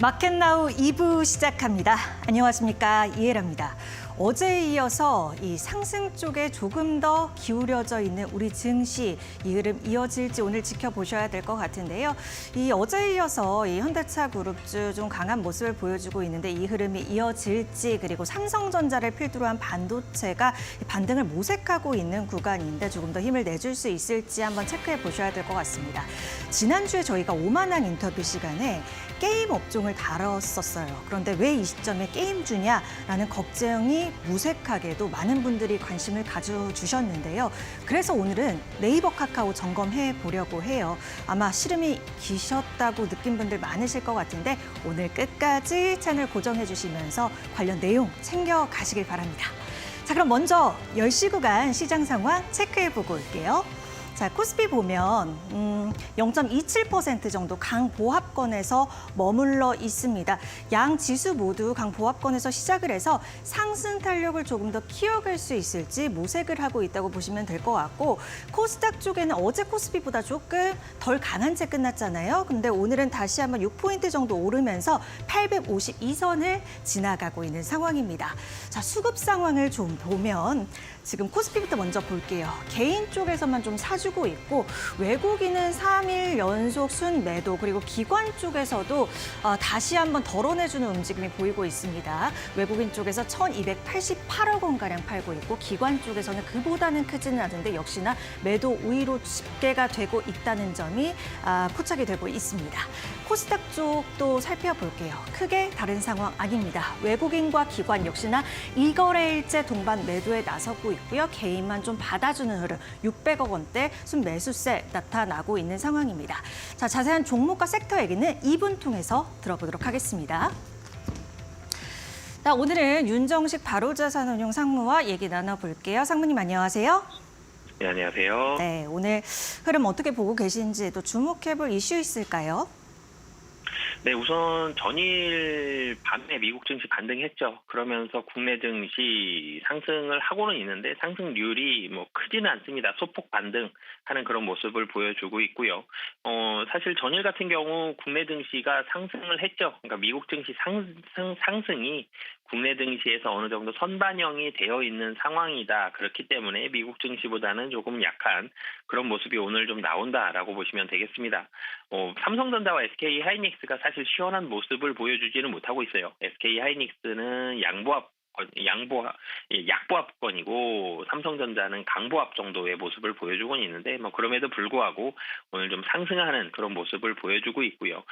마켓나우 2부 시작합니다. 안녕하십니까, 이혜라입니다. 어제에 이어서 이 상승 쪽에 조금 더 기울여져 있는 우리 증시, 이 흐름 이어질지 오늘 지켜보셔야 될 것 같은데요. 이 어제에 이어서 이 현대차 그룹주 좀 강한 모습을 보여주고 있는데 이 흐름이 이어질지, 그리고 삼성전자를 필두로 한 반도체가 반등을 모색하고 있는 구간인데 조금 더 힘을 내줄 수 있을지 한번 체크해 보셔야 될 것 같습니다. 지난주에 저희가 오만한 인터뷰 시간에 게임 업종을 다뤘었어요. 그런데 왜 이 시점에 게임주냐라는 걱정이 무색하게도 많은 분들이 관심을 가져주셨는데요. 그래서 오늘은 네이버 카카오 점검해 보려고 해요. 아마 시름이 기셨다고 느낀 분들 많으실 것 같은데 오늘 끝까지 채널 고정해 주시면서 관련 내용 챙겨가시길 바랍니다. 자, 그럼 먼저 10시 구간 시장 상황 체크해 보고 올게요. 자, 코스피 보면 0.27% 정도 강보합권에서 머물러 있습니다. 양 지수 모두 강보합권에서 시작을 해서 상승 탄력을 조금 더 키워갈 수 있을지 모색을 하고 있다고 보시면 될 것 같고, 코스닥 쪽에는 어제 코스피보다 조금 덜 강한 채 끝났잖아요. 근데 오늘은 다시 한번 6포인트 정도 오르면서 852선을 지나가고 있는 상황입니다. 자, 수급 상황을 좀 보면 지금 코스피부터 먼저 볼게요. 개인 쪽에서만 좀 사주고 있고, 외국인은 3일 연속 순매도, 그리고 기관 쪽에서도 다시 한번 덜어내주는 움직임이 보이고 있습니다. 외국인 쪽에서 1,288억 원가량 팔고 있고, 기관 쪽에서는 그보다는 크지는 않은데 역시나 매도 우위로 집계가 되고 있다는 점이 포착이 되고 있습니다. 코스닥 쪽도 살펴볼게요. 크게 다른 상황 아닙니다. 외국인과 기관 역시나 2거래일째 동반 매도에 나서고 있고요. 개인만 좀 받아주는 흐름, 600억 원대 순매수세 나타나고 있는 상황입니다. 자, 자세한 종목과 섹터 얘기는 2분 통해서 들어보도록 하겠습니다. 자, 오늘은 윤정식 바로자산운용 상무와 얘기 나눠볼게요. 상무님 안녕하세요. 네, 안녕하세요. 네, 오늘 흐름 어떻게 보고 계신지, 또 주목해볼 이슈 있을까요? 네, 우선 전일 밤에 미국 증시 반등했죠. 그러면서 국내 증시 상승을 하고는 있는데 상승률이 뭐 크지는 않습니다. 소폭 반등하는 그런 모습을 보여주고 있고요. 사실 전일 같은 경우 국내 증시가 상승을 했죠. 그러니까 미국 증시 상승이 국내 증시에서 어느 정도 선반영이 되어 있는 상황이다. 그렇기 때문에 미국 증시보다는 조금 약한 그런 모습이 오늘 좀 나온다라고 보시면 되겠습니다. 삼성전자와 SK 하이닉스가 사실 시원한 모습을 보여주지는 못하고 있어요. SK 하이닉스는 약보합권이고 삼성전자는 강보합 정도의 모습을 보여주고는 있는데 그럼에도 불구하고 오늘 좀 상승하는 그런 모습을 보여주고 있고요.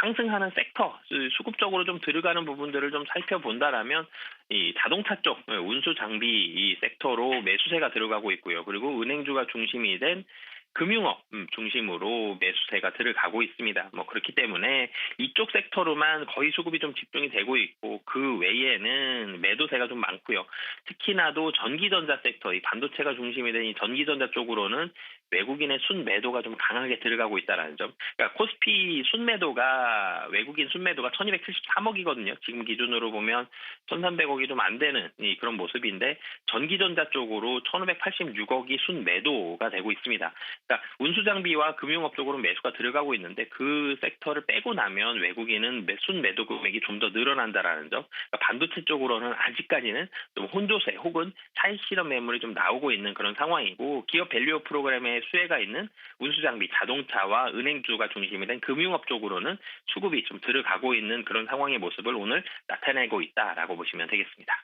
상승하는 섹터, 수급적으로 좀 들어가는 부분들을 좀 살펴본다라면 이 자동차 쪽 운수 장비 이 섹터로 매수세가 들어가고 있고요. 그리고 은행주가 중심이 된 금융업 중심으로 매수세가 들어가고 있습니다. 그렇기 때문에 이쪽 섹터로만 거의 수급이 좀 집중이 되고 있고, 그 외에는 매도세가 좀 많고요. 특히나도 전기전자 섹터, 이 반도체가 중심이 된 이 전기전자 쪽으로는 외국인의 순매도가 좀 강하게 들어가고 있다는 점. 그러니까 코스피 순매도가, 외국인 순매도가 1,273억이거든요. 지금 기준으로 보면 1,300억이 좀 안 되는 그런 모습인데, 전기전자 쪽으로 1,586억이 순매도가 되고 있습니다. 그러니까 운수장비와 금융업 쪽으로 매수가 들어가고 있는데, 그 섹터를 빼고 나면 외국인은 순매도 금액이 좀 더 늘어난다라는 점. 그러니까 반도체 쪽으로는 아직까지는 좀 혼조세 혹은 차익 실현 매물이 좀 나오고 있는 그런 상황이고, 기업 밸류업 프로그램에 수혜가 있는 운수장비, 자동차와 은행주가 중심이 된 금융업 쪽으로는 수급이 좀 들어가고 있는 그런 상황의 모습을 오늘 나타내고 있다라고 보시면 되겠습니다.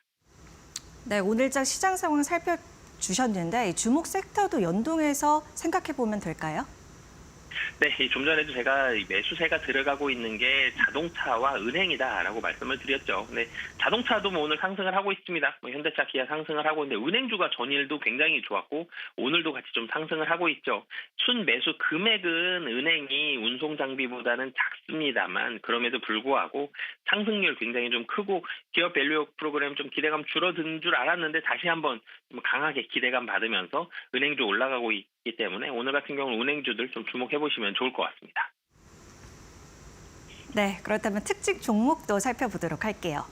네, 오늘장 시장 상황 살펴주셨는데 주목 섹터도 연동해서 생각해 보면 될까요? 네, 좀 전에도 제가 매수세가 들어가고 있는 게 자동차와 은행이다라고 말씀을 드렸죠. 근데 자동차도 오늘 상승을 하고 있습니다. 현대차, 기아 상승을 하고 있는데, 은행주가 전일도 굉장히 좋았고 오늘도 같이 좀 상승을 하고 있죠. 순매수 금액은 은행이 운송장비보다는 작습니다만, 그럼에도 불구하고 상승률 굉장히 좀 크고, 기업 밸류업 프로그램 좀 기대감 줄어든 줄 알았는데 다시 한번 좀 강하게 기대감 받으면서 은행주 올라가고 있기 때문에 오늘 같은 경우는 은행주들 좀 주목해 보시면 좋을 것 같습니다. 네, 그렇다면 특징 종목도 살펴보도록 할게요.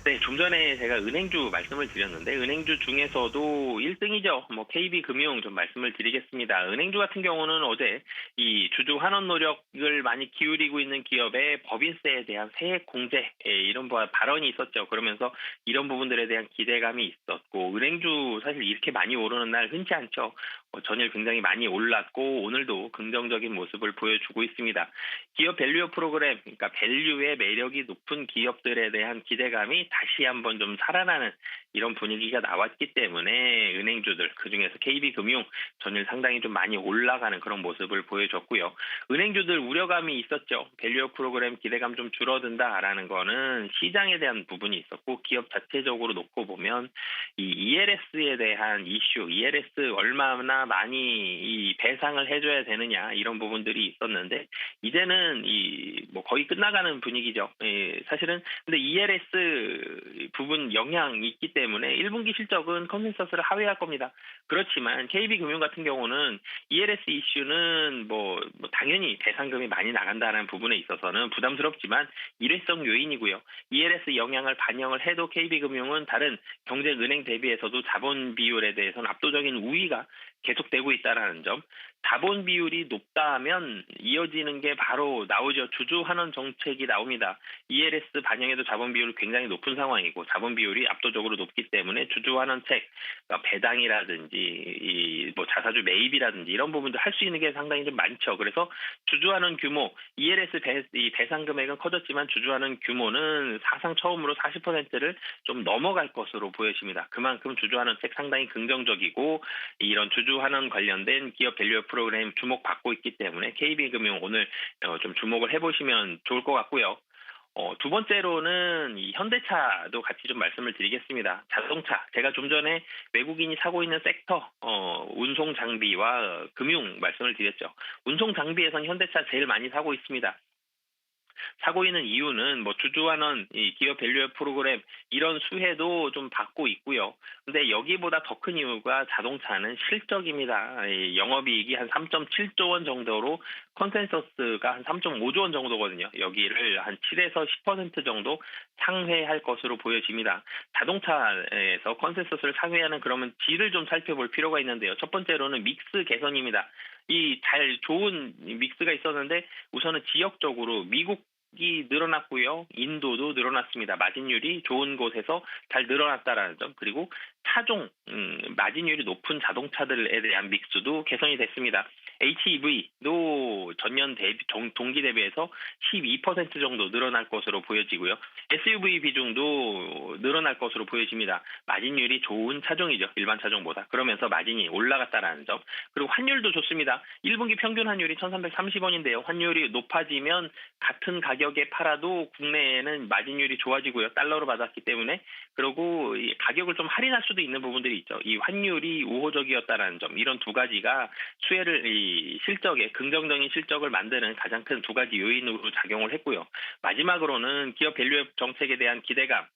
네, 좀 전에 제가 은행주 말씀을 드렸는데, 은행주 중에서도 1등이죠. KB금융 좀 말씀을 드리겠습니다. 은행주 같은 경우는 어제 이 주주 환원 노력을 많이 기울이고 있는 기업의 법인세에 대한 세액 공제 이런 발언이 있었죠. 그러면서 이런 부분들에 대한 기대감이 있었고 은행주 사실 이렇게 많이 오르는 날 흔치 않죠. 전일 굉장히 많이 올랐고 오늘도 긍정적인 모습을 보여주고 있습니다. 기업 밸류업 프로그램, 그러니까 밸류의 매력이 높은 기업들에 대한 기대감이 다시 한번 좀 살아나는 이런 분위기가 나왔기 때문에 은행주들, 그중에서 KB금융 전일 상당히 좀 많이 올라가는 그런 모습을 보여줬고요. 은행주들 우려감이 있었죠. 밸류업 프로그램 기대감 좀 줄어든다라는 거는 시장에 대한 부분이 있었고 기업 자체적으로 놓고 보면 이 ELS에 대한 이슈, ELS 얼마나 많이 이 배상을 해줘야 되느냐 이런 부분들이 있었는데 이제는 거의 끝나가는 분위기죠. 사실은 근데 ELS 부분 영향이 있기 때문에 1분기 실적은 컨센서스를 하회할 겁니다. 그렇지만 KB금융 같은 경우는 ELS 이슈는 당연히 배상금이 많이 나간다는 부분에 있어서는 부담스럽지만 일회성 요인이고요. ELS 영향을 반영을 해도 KB금융은 다른 경쟁은행 대비해서도 자본 비율에 대해서는 압도적인 우위가 계속되고 있다는 점. 자본 비율이 높다 하면 이어지는 게 바로 나오죠. 주주 환원 정책이 나옵니다. ELS 반영에도 자본 비율이 굉장히 높은 상황이고 자본 비율이 압도적으로 높기 때문에 주주 환원책, 그러니까 배당이라든지 자사주 매입이라든지 이런 부분도 할 수 있는 게 상당히 좀 많죠. 그래서 주주 환원 규모, ELS 배상 금액은 커졌지만 주주 환원 규모는 사상 처음으로 40%를 좀 넘어갈 것으로 보여집니다. 그만큼 주주 환원책 상당히 긍정적이고 이런 주주 환원 관련된 기업 밸류업 프로그램 주목받고 있기 때문에 KB금융 오늘 좀 주목을 해보시면 좋을 것 같고요. 두 번째로는 이 현대차도 같이 좀 말씀을 드리겠습니다. 자동차, 제가 좀 전에 외국인이 사고 있는 섹터, 운송 장비와 금융 말씀을 드렸죠. 운송 장비에선 현대차 제일 많이 사고 있습니다. 사고 있는 이유는 주주 환원, 기업 밸류업 프로그램 이런 수혜도 좀 받고 있고요. 근데 여기보다 더 큰 이유가 자동차는 실적입니다. 영업이익이 한 3.7조 원 정도로 컨센서스가 한 3.5조 원 정도거든요. 여기를 한 7에서 10% 정도 상회할 것으로 보여집니다. 자동차에서 컨센서스를 상회하는 그러면 질을 좀 살펴볼 필요가 있는데요. 첫 번째로는 믹스 개선입니다. 좋은 믹스가 있었는데 우선은 지역적으로 미국이 늘어났고요. 인도도 늘어났습니다. 마진율이 좋은 곳에서 잘 늘어났다라는 점. 그리고 차종, 마진율이 높은 자동차들에 대한 믹스도 개선이 됐습니다. HEV도 전년 동기 대비해서 12% 정도 늘어날 것으로 보여지고요. SUV 비중도 늘어날 것으로 보여집니다. 마진율이 좋은 차종이죠. 일반 차종보다. 그러면서 마진이 올라갔다라는 점. 그리고 환율도 좋습니다. 1분기 평균 환율이 1,330원인데요. 환율이 높아지면 같은 가격에 팔아도 국내에는 마진율이 좋아지고요. 달러로 받았기 때문에. 그리고 가격을 좀 할인할 수도 있는 부분들이 있죠. 이 환율이 우호적이었다라는 점. 이런 두 가지가 실적에 긍정적인 실적을 만드는 가장 큰 두 가지 요인으로 작용을 했고요. 마지막으로는 기업 밸류업 정책에 대한 기대감.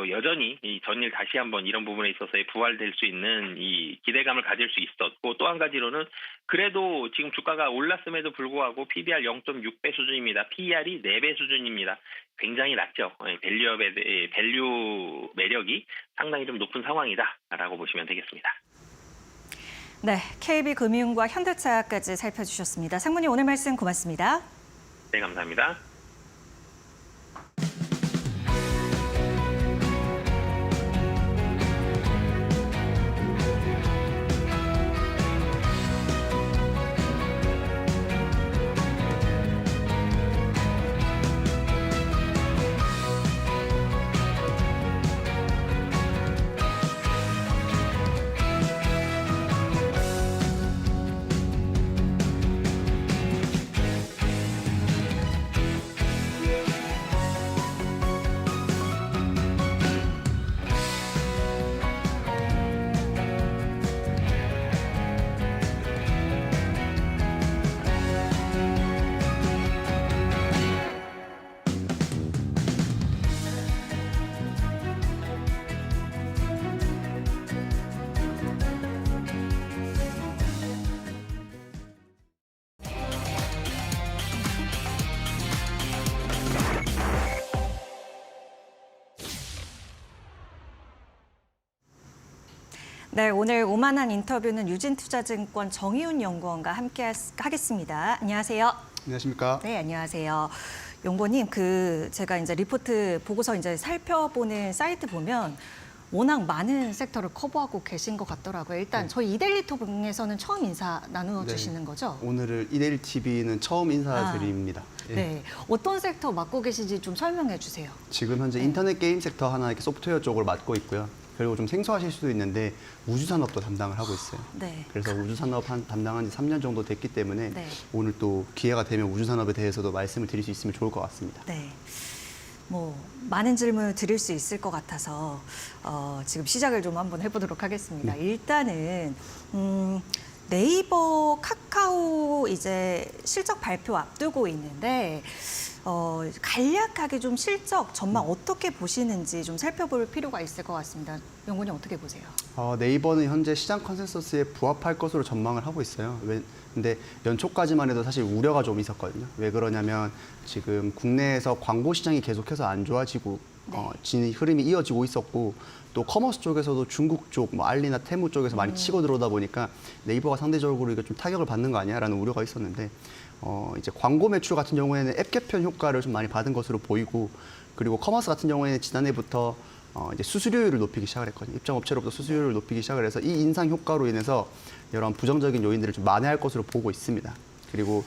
여전히 전일 다시 한번 이런 부분에 있어서의 부활될 수 있는 이 기대감을 가질 수 있었고 또 한 가지로는 그래도 지금 주가가 올랐음에도 불구하고 PBR 0.6배 수준입니다. PER이 4배 수준입니다. 굉장히 낮죠. 밸류 매력이 상당히 좀 높은 상황이다라고 보시면 되겠습니다. 네, KB금융과 현대차까지 살펴주셨습니다. 상무님 오늘 말씀 고맙습니다. 네, 감사합니다. 네, 오늘 오만한 인터뷰는 유진투자증권 정희훈 연구원과 함께 하겠습니다. 안녕하세요. 안녕하십니까? 네, 안녕하세요. 연구원님, 제가 이제 리포트 보고서 이제 살펴보는 사이트 보면 워낙 많은 섹터를 커버하고 계신 것 같더라고요. 일단 저희 이데일리 톡에서는 처음 인사 나누어 주시는 거죠? 오늘 이데일 TV는 처음 인사드립니다. 예. 네, 어떤 섹터 맡고 계신지 좀 설명해 주세요. 지금 현재 인터넷 게임 섹터 하나 이렇게 소프트웨어 쪽을 맡고 있고요. 그리고 좀 생소하실 수도 있는데 우주산업도 담당을 하고 있어요. 네. 그래서 우주산업 담당한 지 3년 정도 됐기 때문에 네. 오늘 또 기회가 되면 우주산업에 대해서도 말씀을 드릴 수 있으면 좋을 것 같습니다. 네. 뭐 많은 질문을 드릴 수 있을 것 같아서 지금 시작을 좀 한번 해보도록 하겠습니다. 일단은 네이버, 카카오 이제 실적 발표 앞두고 있는데 간략하게 좀 실적 전망 어떻게 보시는지 좀 살펴볼 필요가 있을 것 같습니다. 연구원님 어떻게 보세요? 네이버는 현재 시장 컨센서스에 부합할 것으로 전망을 하고 있어요. 근데 연초까지만 해도 사실 우려가 좀 있었거든요. 왜 그러냐면 지금 국내에서 광고 시장이 계속해서 안 좋아지고 흐름이 이어지고 있었고 또 커머스 쪽에서도 중국 쪽, 뭐 알리나 테무 쪽에서 많이 치고 들어오다 보니까 네이버가 상대적으로 이거 좀 타격을 받는 거 아니야라는 우려가 있었는데 이제 광고 매출 같은 경우에는 앱 개편 효과를 좀 많이 받은 것으로 보이고 그리고 커머스 같은 경우에는 지난해부터 이제 수수료율을 높이기 시작을 했거든요. 입점업체로부터 수수료율을 높이기 시작을 해서 이 인상 효과로 인해서 이런 부정적인 요인들을 좀 만회할 것으로 보고 있습니다. 그리고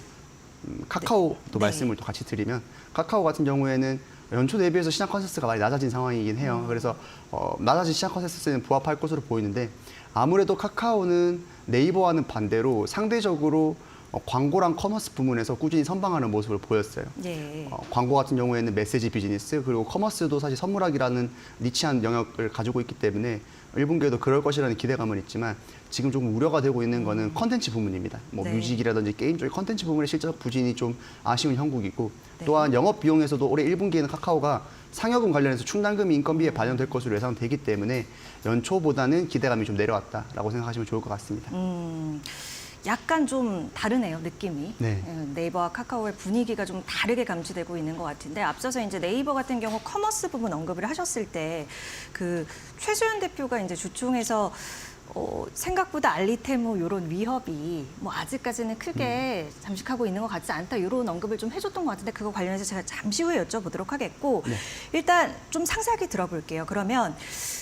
카카오도 말씀을 또 같이 드리면 카카오 같은 경우에는 연초 대비해서 시장 컨센서스가 많이 낮아진 상황이긴 해요. 그래서 낮아진 시장 컨센서스에는 부합할 것으로 보이는데 아무래도 카카오는 네이버와는 반대로 상대적으로 광고랑 커머스 부문에서 꾸준히 선방하는 모습을 보였어요. 예. 광고 같은 경우에는 메시지 비즈니스 그리고 커머스도 사실 선물하기라는 니치한 영역을 가지고 있기 때문에 1분기에도 그럴 것이라는 기대감은 있지만 지금 조금 우려가 되고 있는 거는 컨텐츠 부문입니다. 뭐 네. 뮤직이라든지 게임 쪽의 컨텐츠 부문의 실적 부진이 좀 아쉬운 형국이고 네. 또한 영업 비용에서도 올해 1분기에는 카카오가 상여금 관련해서 충당금이 인건비에 반영될 것으로 예상되기 때문에 연초보다는 기대감이 좀 내려왔다라고 생각하시면 좋을 것 같습니다. 약간 좀 다르네요, 느낌이. 네. 네이버와 카카오의 분위기가 좀 다르게 감지되고 있는 것 같은데 앞서서 이제 네이버 같은 경우 커머스 부분 언급을 하셨을 때 최수연 대표가 이제 주총에서 생각보다 알리테무 이런 위협이 뭐 아직까지는 크게 잠식하고 있는 것 같지 않다 이런 언급을 좀 해줬던 것 같은데 그거 관련해서 제가 잠시 후에 여쭤보도록 하겠고 일단 좀 상세하게 들어볼게요. 그러면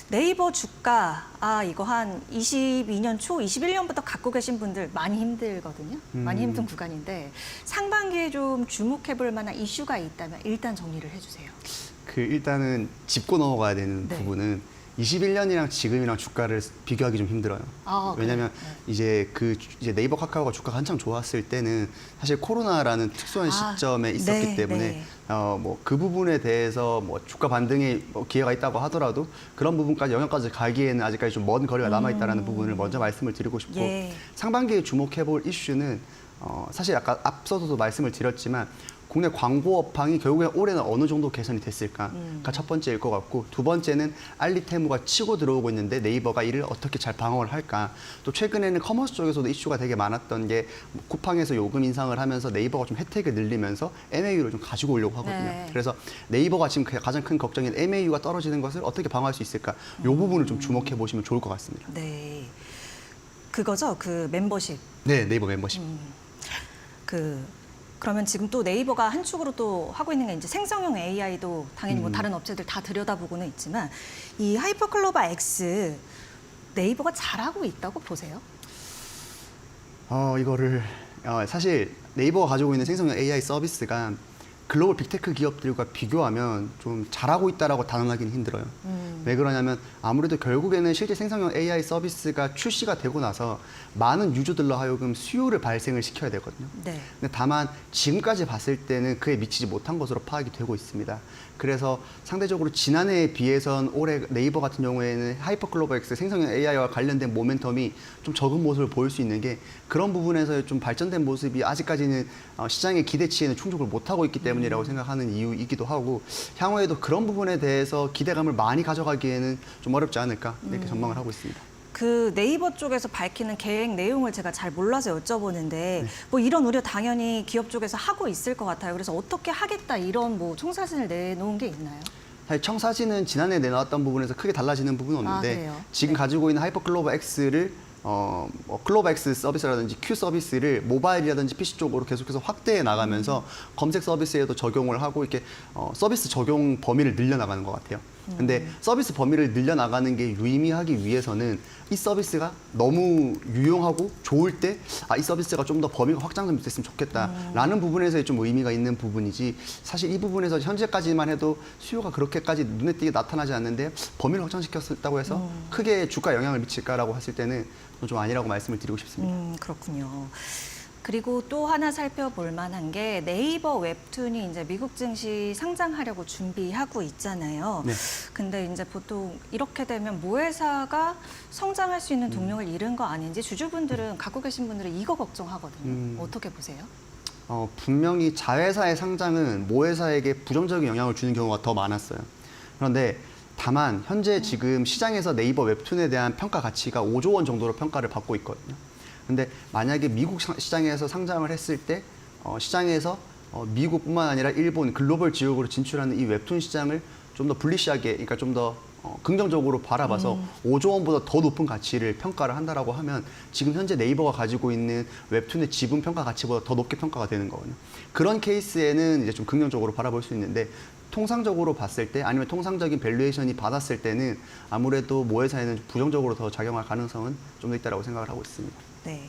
네이버 주가 이거 한 22년 초, 21년부터 갖고 계신 분들 많이 힘들거든요. 많이 힘든 구간인데 상반기에 좀 주목해볼 만한 이슈가 있다면 일단 정리를 해주세요. 일단은 짚고 넘어가야 되는 네. 부분은 21년이랑 지금이랑 주가를 비교하기 좀 힘들어요. 왜냐하면 이제 이제 네이버 카카오가 주가가 한창 좋았을 때는 사실 코로나라는 특수한 시점에 있었기 때문에 뭐 그 부분에 대해서 뭐 주가 반등의 기회가 있다고 하더라도 그런 부분까지 영역까지 가기에는 아직까지 좀 먼 거리가 남아 있다라는 부분을 먼저 말씀을 드리고 싶고 상반기에 주목해볼 이슈는 사실 아까 앞서서도 말씀을 드렸지만 국내 광고 업황이 결국에 올해는 어느 정도 개선이 됐을까가 첫 번째일 것 같고 두 번째는 알리테무가 치고 들어오고 있는데 네이버가 이를 어떻게 잘 방어를 할까. 또 최근에는 커머스 쪽에서도 이슈가 되게 많았던 게 쿠팡에서 요금 인상을 하면서 네이버가 좀 혜택을 늘리면서 MAU를 좀 가지고 오려고 하거든요. 그래서 네이버가 지금 가장 큰 걱정인 MAU가 떨어지는 것을 어떻게 방어할 수 있을까. 이 부분을 좀 주목해 보시면 좋을 것 같습니다. 네, 그거죠. 멤버십. 네, 네이버 멤버십. 그러면 지금 또 네이버가 한 축으로 또 하고 있는 게 이제 생성형 AI도 당연히 뭐 다른 업체들 다 들여다보고는 있지만 이 하이퍼클로바 X 네이버가 잘하고 있다고 보세요? 이거를 사실 네이버가 가지고 있는 생성형 AI 서비스가 글로벌 빅테크 기업들과 비교하면 좀 잘하고 있다라고 단언하기는 힘들어요. 왜 그러냐면 아무래도 결국에는 실제 생성형 AI 서비스가 출시가 되고 나서 많은 유저들로 하여금 수요를 발생을 시켜야 되거든요. 네. 근데 다만 지금까지 봤을 때는 그에 미치지 못한 것으로 파악이 되고 있습니다. 그래서 상대적으로 지난해에 비해선 올해 네이버 같은 경우에는 하이퍼클로버 X 생성형 AI와 관련된 모멘텀이 좀 적은 모습을 보일 수 있는 게 그런 부분에서 좀 발전된 모습이 아직까지는 시장의 기대치에는 충족을 못하고 있기 때문이라고 생각하는 이유이기도 하고 향후에도 그런 부분에 대해서 기대감을 많이 가져가기에는 좀 어렵지 않을까 이렇게 전망을 하고 있습니다. 네이버 쪽에서 밝히는 계획 내용을 제가 잘 몰라서 여쭤보는데 뭐 이런 우려 당연히 기업 쪽에서 하고 있을 것 같아요. 그래서 어떻게 하겠다 이런 뭐 총사진을 내놓은 게 있나요? 사실 청사진은 지난해 내놨던 부분에서 크게 달라지는 부분은 없는데 그래요? 지금 네. 가지고 있는 하이퍼클로버 X를 뭐 클로버 X 서비스라든지 Q 서비스를 모바일이라든지 PC 쪽으로 계속해서 확대해 나가면서 검색 서비스에도 적용을 하고 이렇게 서비스 적용 범위를 늘려나가는 것 같아요. 근데 서비스 범위를 늘려나가는 게 유의미하기 위해서는 이 서비스가 너무 유용하고 좋을 때 이 서비스가 좀 더 범위가 확장됐으면 좋겠다라는 부분에서 좀 의미가 있는 부분이지 사실 이 부분에서 현재까지만 해도 수요가 그렇게까지 눈에 띄게 나타나지 않는데 범위를 확장시켰다고 해서 크게 주가에 영향을 미칠까라고 했을 때는 좀 아니라고 말씀을 드리고 싶습니다. 그렇군요. 그리고 또 하나 살펴볼 만한 게 네이버 웹툰이 이제 미국 증시 상장하려고 준비하고 있잖아요. 네. 근데 이제 보통 이렇게 되면 모회사가 성장할 수 있는 동력을 잃은 거 아닌지 주주분들은 갖고 계신 분들은 이거 걱정하거든요. 어떻게 보세요? 분명히 자회사의 상장은 모회사에게 부정적인 영향을 주는 경우가 더 많았어요. 그런데 다만 현재 지금 시장에서 네이버 웹툰에 대한 평가 가치가 5조 원 정도로 평가를 받고 있거든요. 근데 만약에 미국 시장에서 상장을 했을 때 시장에서 미국뿐만 아니라 일본 글로벌 지역으로 진출하는 이 웹툰 시장을 좀 더 불리시하게, 그러니까 좀 더 긍정적으로 바라봐서 5조 원보다 더 높은 가치를 평가를 한다라고 하면 지금 현재 네이버가 가지고 있는 웹툰의 지분 평가 가치보다 더 높게 평가가 되는 거거든요. 그런 케이스에는 이제 좀 긍정적으로 바라볼 수 있는데 통상적으로 봤을 때 아니면 통상적인 밸류에이션이 받았을 때는 아무래도 모회사에는 부정적으로 더 작용할 가능성은 좀 더 있다라고 생각을 하고 있습니다. 네.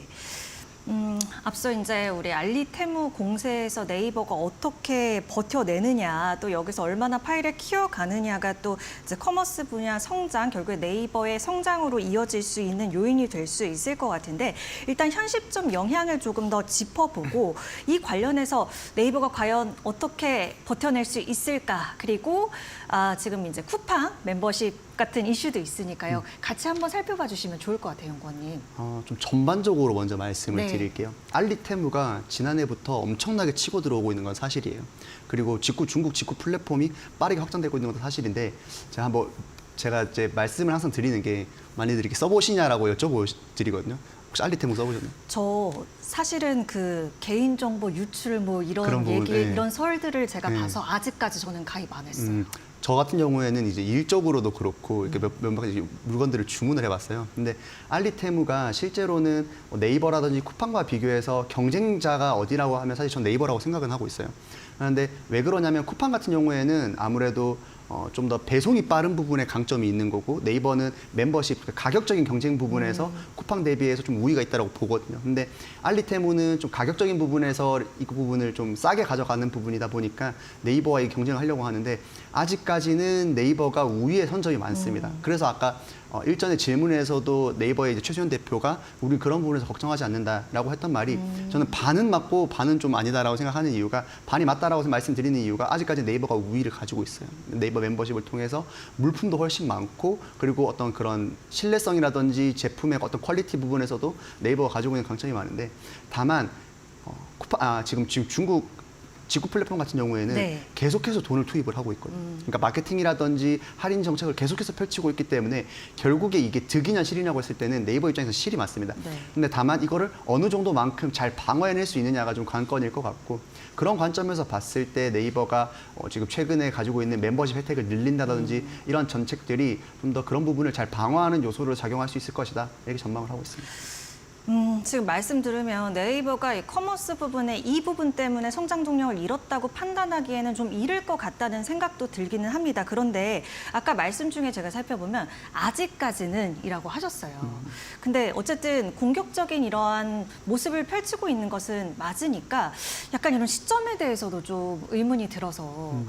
앞서 이제 우리 알리테무 공세에서 네이버가 어떻게 버텨내느냐, 또 여기서 얼마나 파일을 키워가느냐가 또 이제 커머스 분야 성장, 결국에 네이버의 성장으로 이어질 수 있는 요인이 될 수 있을 것 같은데 일단 현 시점 영향을 조금 더 짚어보고 이 관련해서 네이버가 과연 어떻게 버텨낼 수 있을까, 그리고 지금 이제 쿠팡 멤버십 같은 이슈도 있으니까요. 같이 한번 살펴봐 주시면 좋을 것 같아요, 연구원님. 좀 전반적으로 먼저 말씀을 네. 드릴게요. 알리테무가 지난해부터 엄청나게 치고 들어오고 있는 건 사실이에요. 그리고 중국 직구 플랫폼이 빠르게 확장되고 있는 것도 사실인데 제가 이제 말씀을 항상 드리는 게 많이들 이렇게 써보시냐라고 여쭤보드리거든요. 혹시 알리테무 써보셨나요? 저 사실은 그 개인정보 유출 뭐 이런 그런 부분, 얘기, 네. 이런 설들을 제가 네. 봐서 아직까지 저는 가입 안 했어요. 저 같은 경우에는 이제 일적으로도 그렇고 이렇게 몇 가지 물건들을 주문을 해봤어요. 근데 알리테무가 실제로는 네이버라든지 쿠팡과 비교해서 경쟁자가 어디라고 하면 사실 전 네이버라고 생각은 하고 있어요. 그런데 왜 그러냐면 쿠팡 같은 경우에는 아무래도 좀 더 배송이 빠른 부분에 강점이 있는 거고 네이버는 멤버십, 가격적인 경쟁 부분에서 쿠팡 대비해서 좀 우위가 있다고 보거든요. 근데 알리테무는 좀 가격적인 부분에서 이 부분을 좀 싸게 가져가는 부분이다 보니까 네이버와 경쟁을 하려고 하는데 아직까지는 네이버가 우위의 선점이 많습니다. 그래서 아까 일전에 질문에서도 네이버의 이제 최수현 대표가 우리 그런 부분에서 걱정하지 않는다라고 했던 말이 저는 반은 맞고 반은 좀 아니다라고 생각하는 이유가 반이 맞다라고 말씀드리는 이유가 아직까지 네이버가 우위를 가지고 있어요. 네이버 멤버십을 통해서 물품도 훨씬 많고 그리고 어떤 그런 신뢰성이라든지 제품의 어떤 퀄리티 부분에서도 네이버가 가지고 있는 강점이 많은데 다만 지금 중국 직구 플랫폼 같은 경우에는 네. 계속해서 돈을 투입을 하고 있거든요. 그러니까 마케팅이라든지 할인 정책을 계속해서 펼치고 있기 때문에 결국에 이게 득이냐 실이냐고 했을 때는 네이버 입장에서 실이 맞습니다. 네. 근데 다만 이거를 어느 정도만큼 잘 방어해낼 수 있느냐가 좀 관건일 것 같고 그런 관점에서 봤을 때 네이버가 지금 최근에 가지고 있는 멤버십 혜택을 늘린다든지 이런 정책들이 좀 더 그런 부분을 잘 방어하는 요소로 작용할 수 있을 것이다. 이렇게 전망을 하고 있습니다. 지금 말씀 들으면 네이버가 이 커머스 부분에 이 부분 때문에 성장 동력을 잃었다고 판단하기에는 좀 이를 것 같다는 생각도 들기는 합니다. 그런데 아까 말씀 중에 제가 살펴보면 아직까지는 이라고 하셨어요. 근데 어쨌든 공격적인 이러한 모습을 펼치고 있는 것은 맞으니까 약간 이런 시점에 대해서도 좀 의문이 들어서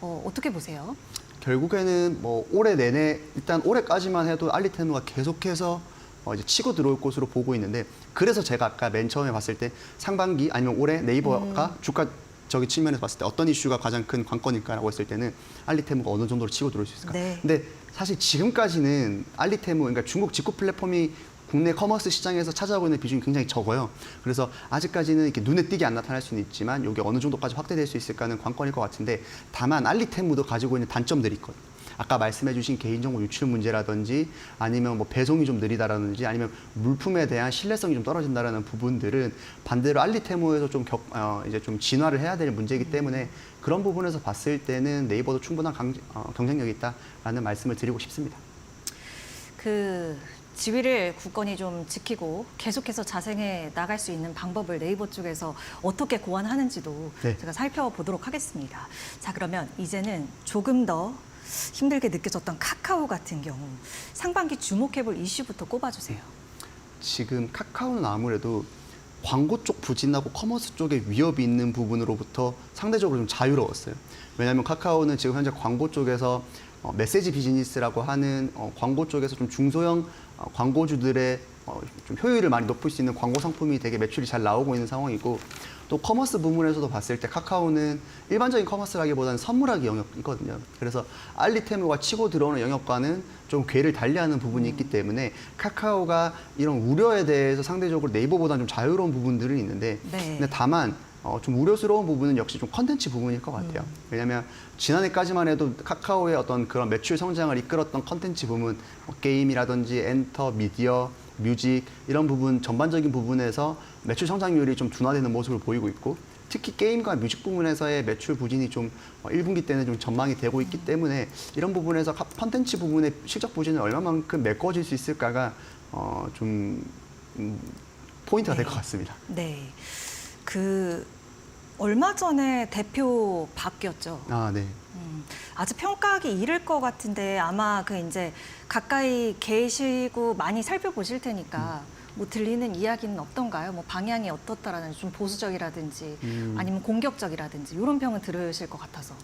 어떻게 보세요? 결국에는 뭐 올해 내내 일단 올해까지만 해도 알리테무가 계속해서 이제 치고 들어올 것으로 보고 있는데 그래서 제가 아까 맨 처음에 봤을 때 상반기 아니면 올해 네이버가 주가 저기 측면에서 봤을 때 어떤 이슈가 가장 큰 관건일까라고 했을 때는 알리테무가 어느 정도로 치고 들어올 수 있을까. 네. 근데 사실 지금까지는 알리테무 그러니까 중국 직구 플랫폼이 국내 커머스 시장에서 차지하고 있는 비중이 굉장히 적어요. 그래서 아직까지는 이렇게 눈에 띄게 안 나타날 수는 있지만 이게 어느 정도까지 확대될 수 있을까는 관건일 것 같은데 다만 알리테무도 가지고 있는 단점들이 있거든요. 아까 말씀해주신 개인정보 유출 문제라든지 아니면 뭐 배송이 좀 느리다라든지 아니면 물품에 대한 신뢰성이 좀 떨어진다라는 부분들은 반대로 알리테모에서 좀 이제 좀 진화를 해야 될 문제이기 때문에 그런 부분에서 봤을 때는 네이버도 충분한 경쟁력이 있다라는 말씀을 드리고 싶습니다. 그 지위를 굳건히 좀 지키고 계속해서 자생해 나갈 수 있는 방법을 네이버 쪽에서 어떻게 고안하는지도 네. 제가 살펴보도록 하겠습니다. 자, 그러면 이제는 조금 더 힘들게 느껴졌던 카카오 같은 경우 상반기 주목해볼 이슈부터 꼽아주세요. 지금 카카오는 아무래도 광고 쪽 부진하고 커머스 쪽에 위협이 있는 부분으로부터 상대적으로 좀 자유로웠어요. 왜냐하면 카카오는 지금 현재 광고 쪽에서 메시지 비즈니스라고 하는 광고 쪽에서 좀 중소형 광고주들의 좀 효율을 많이 높일 수 있는 광고 상품이 되게 매출이 잘 나오고 있는 상황이고 또 커머스 부문에서도 봤을 때 카카오는 일반적인 커머스라기보다는 선물하기 영역이거든요. 그래서 알리테모가 치고 들어오는 영역과는 좀 궤를 달리하는 부분이 있기 때문에 카카오가 이런 우려에 대해서 상대적으로 네이버보다는 좀 자유로운 부분들은 있는데 네. 근데 다만 좀 우려스러운 부분은 역시 좀 컨텐츠 부분일 것 같아요. 왜냐하면 지난해까지만 해도 카카오의 어떤 그런 매출 성장을 이끌었던 컨텐츠 부분, 게임이라든지 엔터, 미디어, 뮤직 이런 부분 전반적인 부분에서 매출 성장률이 좀 둔화되는 모습을 보이고 있고 특히 게임과 뮤직 부분에서의 매출 부진이 좀 1분기 때는 좀 전망이 되고 있기 때문에 이런 부분에서 컨텐츠 부분의 실적 부진을 얼마만큼 메꿔질 수 있을까가 좀 포인트가 될 것 같습니다. 네. 얼마 전에 대표 바뀌었죠. 아, 네. 아직 평가하기 이를 것 같은데 아마 이제 가까이 계시고 많이 살펴보실 테니까 뭐 들리는 이야기는 어떤가요? 뭐 방향이 어떻다라든지 좀 보수적이라든지 아니면 공격적이라든지 이런 평은 들으실 것 같아서.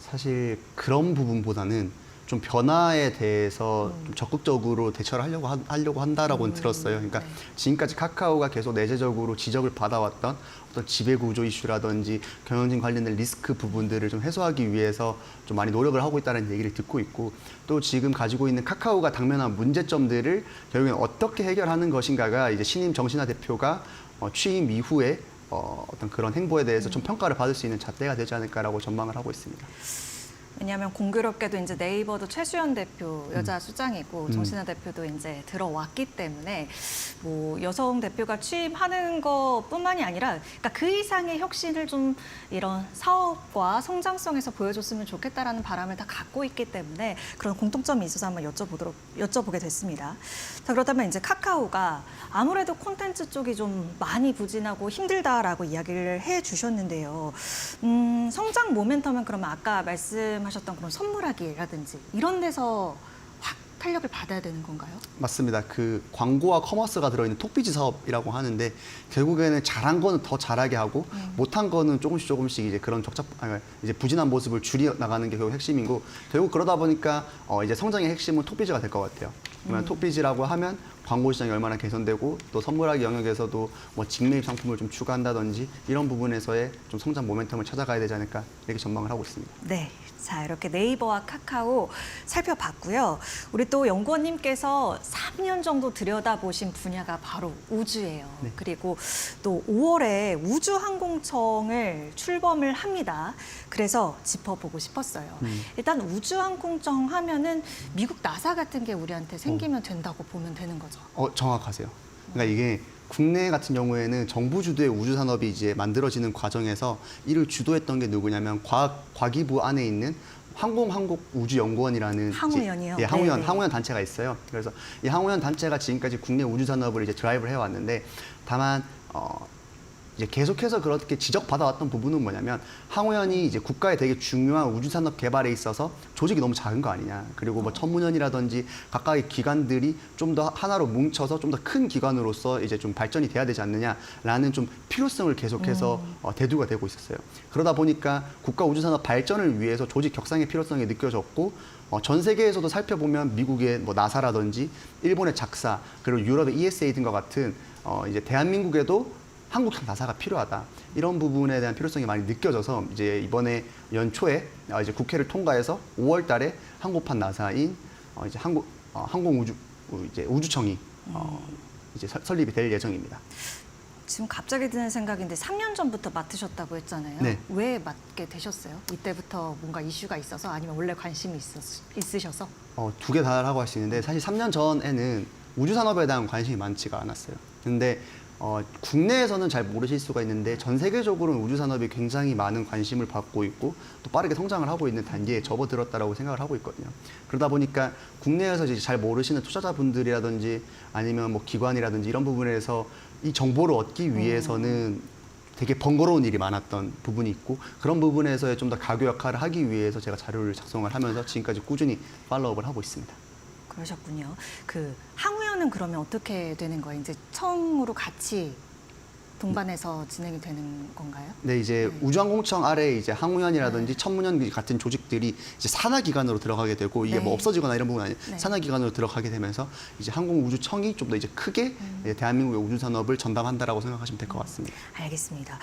사실 그런 부분보다는 좀 변화에 대해서 좀 적극적으로 대처를 하려고 한다라고는 들었어요. 그러니까 네. 지금까지 카카오가 계속 내재적으로 지적을 받아왔던 어떤 지배구조 이슈라든지 경영진 관련된 리스크 부분들을 좀 해소하기 위해서 좀 많이 노력을 하고 있다는 얘기를 듣고 있고 또 지금 가지고 있는 카카오가 당면한 문제점들을 결국엔 어떻게 해결하는 것인가가 이제 신임 정신화 대표가 취임 이후에 어떤 그런 행보에 대해서 좀 평가를 받을 수 있는 잣대가 되지 않을까라고 전망을 하고 있습니다. 왜냐하면 공교롭게도 이제 네이버도 최수연 대표 여자 수장이고 정신화 대표도 이제 들어왔기 때문에 뭐 여성 대표가 취임하는 것뿐만이 아니라 그러니까 그 이상의 혁신을 좀 이런 사업과 성장성에서 보여줬으면 좋겠다라는 바람을 다 갖고 있기 때문에 그런 공통점이 있어서 한번 여쭤보게 됐습니다. 자, 그렇다면 이제 카카오가 아무래도 콘텐츠 쪽이 좀 많이 부진하고 힘들다라고 이야기를 해주셨는데요. 성장 모멘텀은 그러면 아까 말씀하셨던 그런 선물하기라든지 이런 데서 확 탄력을 받아야 되는 건가요? 맞습니다. 그 광고와 커머스가 들어있는 톡비즈 사업이라고 하는데 결국에는 잘한 거는 더 잘하게 하고 못한 거는 조금씩 이제 그런 이제 부진한 모습을 줄이 나가는 게 결국 핵심이고 결국 그러다 보니까 이제 성장의 핵심은 톡비즈가 될 것 같아요. 그러면 톡비즈라고 하면 광고 시장이 얼마나 개선되고 또 선물하기 영역에서도 뭐 직매입 상품을 좀 추가한다든지 이런 부분에서의 좀 성장 모멘텀을 찾아가야 되지 않을까 이렇게 전망을 하고 있습니다. 네. 자, 이렇게 네이버와 카카오 살펴봤고요. 우리 또 연구원님께서 3년 정도 들여다보신 분야가 바로 우주예요. 네. 그리고 또 5월에 우주항공청을 출범을 합니다. 그래서 짚어보고 싶었어요. 일단 우주항공청 하면은 미국 나사 같은 게 우리한테 생기면 된다고 보면 되는 거죠. 정확하세요. 그러니까 이게 국내 같은 경우에는 정부 주도의 우주 산업이 이제 만들어지는 과정에서 이를 주도했던 게 누구냐면 과기부 안에 있는 항공우주연구원이라는 항우연이요? 예, 네네. 항우연 단체가 있어요. 그래서 이 항우연 단체가 지금까지 국내 우주 산업을 이제 드라이브를 해왔는데 다만 이제 계속해서 그렇게 지적받아왔던 부분은 뭐냐면 항우연이 이제 국가의 되게 중요한 우주산업 개발에 있어서 조직이 너무 작은 거 아니냐. 그리고 뭐 청문연이라든지 각각의 기관들이 좀 더 하나로 뭉쳐서 좀 더 큰 기관으로서 이제 좀 발전이 돼야 되지 않느냐라는 좀 필요성을 계속해서 대두가 되고 있었어요. 그러다 보니까 국가 우주산업 발전을 위해서 조직 격상의 필요성이 느껴졌고 전 세계에서도 살펴보면 미국의 뭐 나사라든지 일본의 작사 그리고 유럽의 ESA 등과 같은 이제 대한민국에도 한국 나사가 필요하다. 이런 부분에 대한 필요성이 많이 느껴져서 이제 이번에 연초에 이제 국회를 통과해서 5월 달에 한국판 나사인 이제 항공우주청이 이제 설립이 될 예정입니다. 지금 갑자기 드는 생각인데 3년 전부터 맡으셨다고 했잖아요. 네. 왜 맡게 되셨어요? 이때부터 뭔가 이슈가 있어서 아니면 원래 관심이 있으셔서? 두 개 다라고 할 수 있는데 사실 3년 전에는 우주 산업에 대한 관심이 많지가 않았어요. 근데 국내에서는 잘 모르실 수가 있는데 전 세계적으로는 우주 산업이 굉장히 많은 관심을 받고 있고 또 빠르게 성장을 하고 있는 단계에 접어들었다라고 생각을 하고 있거든요. 그러다 보니까 국내에서 이제 잘 모르시는 투자자분들이라든지 아니면 뭐 기관이라든지 이런 부분에서 이 정보를 얻기 위해서는 되게 번거로운 일이 많았던 부분이 있고 그런 부분에서의 좀 더 가교 역할을 하기 위해서 제가 자료를 작성을 하면서 지금까지 꾸준히 팔로우업을 하고 있습니다. 그러셨군요. 그 항우연은 그러면 어떻게 되는 거예요? 이제 청으로 같이 동반해서 진행이 되는 건가요? 네, 이제 우주항공청 아래에 이제 항우연이라든지 천문연 같은 조직들이 이제 산하기관으로 들어가게 되고 이게 네. 뭐 없어지거나 이런 부분은 아니에요. 네. 산하기관으로 들어가게 되면서 이제 항공우주청이 좀 더 이제 크게 이제 대한민국의 우주 산업을 전담한다라고 생각하시면 될 것 같습니다. 알겠습니다.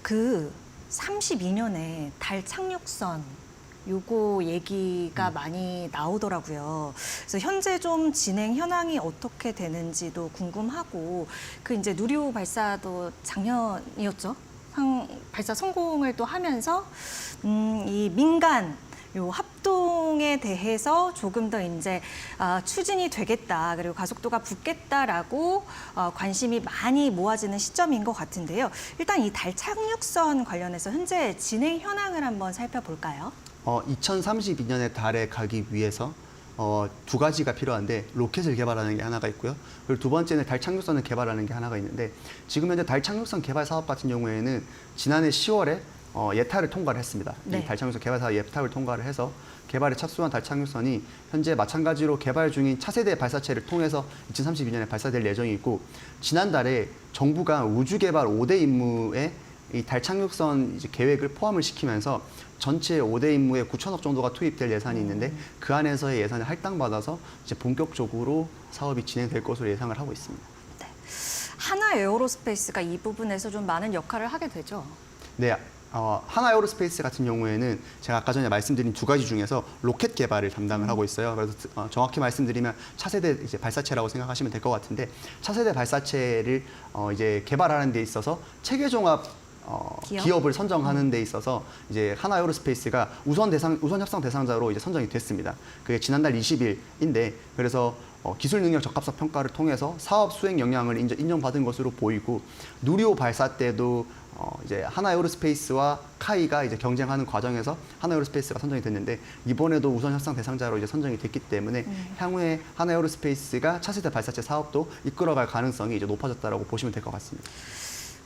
그 32년에 달 착륙선 요거 얘기가 많이 나오더라고요. 그래서 현재 좀 진행 현황이 어떻게 되는지도 궁금하고 그 이제 누리호 발사도 작년이었죠. 발사 성공을 또 하면서 이 민간 요 합동에 대해서 조금 더 이제 추진이 되겠다 그리고 가속도가 붙겠다라고 관심이 많이 모아지는 시점인 것 같은데요. 일단 이 달 착륙선 관련해서 현재 진행 현황을 한번 살펴볼까요? 2032년에 달에 가기 위해서 두 가지가 필요한데 로켓을 개발하는 게 하나가 있고요. 그리고 두 번째는 달 착륙선을 개발하는 게 하나가 있는데 지금 현재 달 착륙선 개발 사업 같은 경우에는 지난해 10월에 예타를 통과를 했습니다. 네. 이 달 착륙선 개발 사업 예타를 통과를 해서 개발에 착수한 달 착륙선이 현재 마찬가지로 개발 중인 차세대 발사체를 통해서 2032년에 발사될 예정이 있고 지난달에 정부가 우주 개발 5대 임무에 이 달 착륙선 이제 계획을 포함을 시키면서 전체 5대 임무에 9천억 정도가 투입될 예산이 있는데 그 안에서의 예산을 할당받아서 이제 본격적으로 사업이 진행될 것으로 예상을 하고 있습니다. 하나 에어로스페이스가 이 부분에서 좀 많은 역할을 하게 되죠. 네, 하나에어로스페이스 같은 경우에는 제가 아까 전에 말씀드린 두 가지 중에서 로켓 개발을 담당을 하고 있어요. 그래서 정확히 말씀드리면 차세대 이제 발사체라고 생각하시면 될 것 같은데 차세대 발사체를 이제 개발하는 데 있어서 체계 종합 기업을 선정하는 데 있어서 이제 하나에어로스페이스가 우선 협상 대상자로 이제 선정이 됐습니다. 그게 지난달 20일인데 그래서 기술 능력 적합성 평가를 통해서 사업 수행 역량을 인정받은 것으로 보이고 누리호 발사 때도 이제 하나에어로스페이스와 카이가 이제 경쟁하는 과정에서 하나에어로스페이스가 선정이 됐는데 이번에도 우선 협상 대상자로 이제 선정이 됐기 때문에 향후에 하나에어로스페이스가 차세대 발사체 사업도 이끌어갈 가능성이 이제 높아졌다라고 보시면 될 것 같습니다.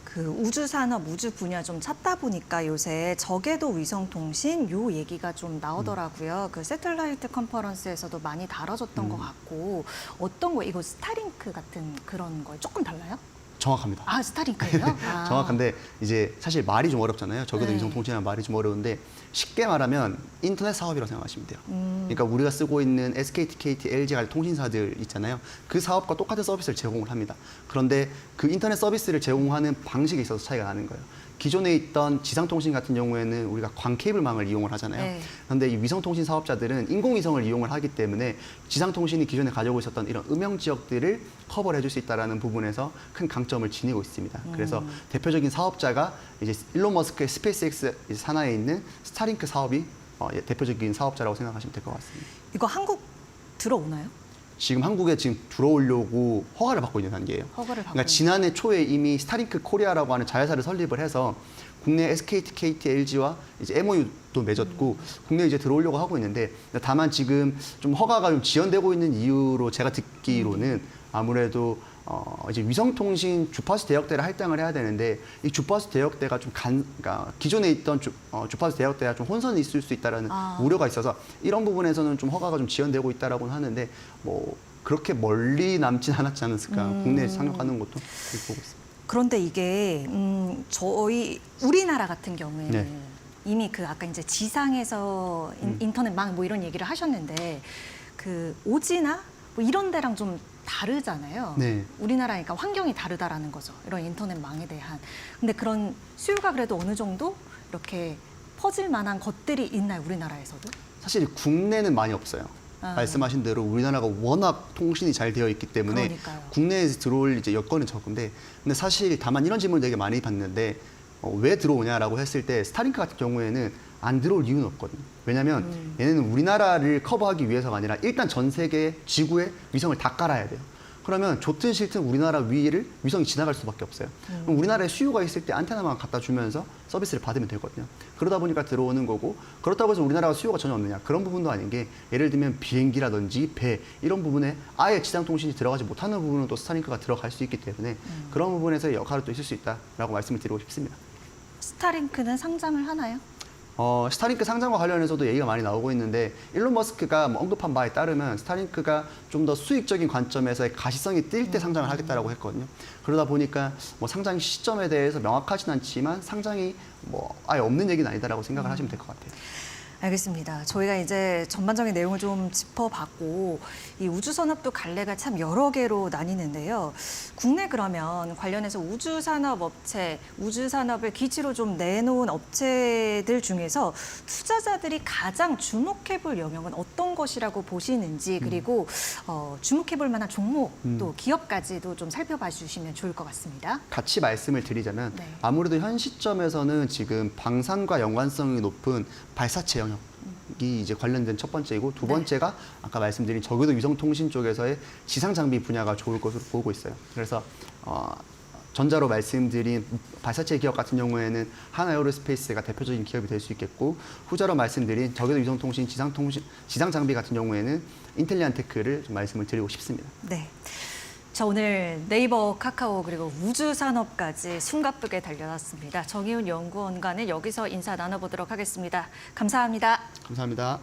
그 우주 산업, 우주 분야 좀 찾다 보니까 요새 저궤도 위성통신 요 얘기가 좀 나오더라고요. 그 새틀라이트 컨퍼런스에서도 많이 다뤄졌던 것 같고 어떤 거 이거 스타링크 같은 그런 거에 조금 달라요? 정확합니다. 아, 스타링크예요? 아. 정확한데 이제 사실 말이 좀 어렵잖아요. 저궤도 네. 위성통신이라는 말이 좀 어려운데 쉽게 말하면 인터넷 사업이라고 생각하시면 돼요. 그러니까 우리가 쓰고 있는 SKT, KT, LG 같은 통신사들 있잖아요. 그 사업과 똑같은 서비스를 제공을 합니다. 그런데 그 인터넷 서비스를 제공하는 방식에 있어서 차이가 나는 거예요. 기존에 있던 지상통신 같은 경우에는 우리가 광케이블망을 이용을 하잖아요. 네. 그런데 이 위성통신 사업자들은 인공위성을 이용을 하기 때문에 지상통신이 기존에 가지고 있었던 이런 음영 지역들을 커버를 해줄 수 있다는 부분에서 큰 강점을 지니고 있습니다. 그래서 대표적인 사업자가 이제 일론 머스크의 스페이스X 산하에 있는 스타링크 사업이 대표적인 사업자라고 생각하시면 될 것 같습니다. 이거 한국 들어오나요? 지금 한국에 지금 들어오려고 허가를 받고 있는 단계예요. 허가를 받고 그러니까 지난해 초에 이미 스타링크 코리아라고 하는 자회사를 설립을 해서 국내 SKT, KT, LG와 이제 MOU도 맺었고 국내에 이제 들어오려고 하고 있는데 다만 지금 좀 허가가 좀 지연되고 있는 이유로 제가 듣기로는 아무래도 이제 위성통신 주파수 대역대를 할당을 해야 되는데 이 주파수 대역대가 좀 그러니까 기존에 있던 주파수 대역대가 좀 혼선이 있을 수 있다라는 우려가 있어서 이런 부분에서는 좀 허가가 좀 지연되고 있다라고는 하는데 뭐 그렇게 멀리 남진 않았지 않았을까 국내에 상륙하는 것도 그렇게 보고 있습니다. 그런데 이게 저희 우리나라 같은 경우에는 네. 이미 그 아까 이제 지상에서 인터넷망 뭐 이런 얘기를 하셨는데 그 오지나 뭐 이런 데랑 좀 다르잖아요. 네. 우리나라니까 환경이 다르다라는 거죠. 이런 인터넷망에 대한. 근데 그런 수요가 그래도 어느 정도 이렇게 퍼질 만한 것들이 있나요, 우리나라에서도? 사실 국내는 많이 없어요. 말씀하신 대로 우리나라가 워낙 통신이 잘 되어 있기 때문에 그러니까요. 국내에 들어올 이제 여건은 적은데, 근데 사실 다만 이런 질문을 되게 많이 받는데 왜 들어오냐라고 했을 때 스타링크 같은 경우에는 안 들어올 이유는 없거든요. 왜냐하면 얘네는 우리나라를 커버하기 위해서가 아니라 일단 전 세계 지구에 위성을 다 깔아야 돼요. 그러면 좋든 싫든 우리나라 위를 위성이 지나갈 수밖에 없어요. 그럼 우리나라에 수요가 있을 때 안테나만 갖다 주면서 서비스를 받으면 되거든요. 그러다 보니까 들어오는 거고, 그렇다고 해서 우리나라가 수요가 전혀 없느냐, 그런 부분도 아닌 게, 예를 들면 비행기라든지 배 이런 부분에 아예 지상 통신이 들어가지 못하는 부분은 또 스타링크가 들어갈 수 있기 때문에 그런 부분에서 역할을 또 있을 수 있다라고 말씀을 드리고 싶습니다. 스타링크는 상장을 하나요? 스타링크 상장과 관련해서도 얘기가 많이 나오고 있는데, 일론 머스크가 뭐 언급한 바에 따르면 스타링크가 좀 더 수익적인 관점에서의 가시성이 뛸 때 상장을 하겠다라고 했거든요. 그러다 보니까 뭐 상장 시점에 대해서 명확하진 않지만 상장이 뭐 아예 없는 얘기는 아니다라고 생각을 하시면 될 것 같아요. 알겠습니다. 저희가 이제 전반적인 내용을 좀 짚어봤고, 이 우주산업도 갈래가 참 여러 개로 나뉘는데요. 국내 그러면 관련해서 우주산업업체, 우주산업을 기지로 좀 내놓은 업체들 중에서 투자자들이 가장 주목해볼 영역은 어떤 것이라고 보시는지, 그리고 주목해볼 만한 종목, 또 기업까지도 좀 살펴봐 주시면 좋을 것 같습니다. 같이 말씀을 드리자면 네. 아무래도 현 시점에서는 지금 방산과 연관성이 높은 발사체 영역이 이제 관련된 첫 번째이고, 두 번째가 아까 말씀드린 저궤도 위성통신 쪽에서의 지상 장비 분야가 좋을 것으로 보고 있어요. 그래서 전자로 말씀드린 발사체 기업 같은 경우에는 하나에어로스페이스가 대표적인 기업이 될 수 있겠고, 후자로 말씀드린 저궤도 위성통신, 지상 장비 같은 경우에는 인텔리안테크를 좀 말씀을 드리고 싶습니다. 네. 자, 오늘 네이버, 카카오 그리고 우주산업까지 숨가쁘게 달려왔습니다. 정희훈 연구원과는 여기서 인사 나눠보도록 하겠습니다. 감사합니다. 감사합니다.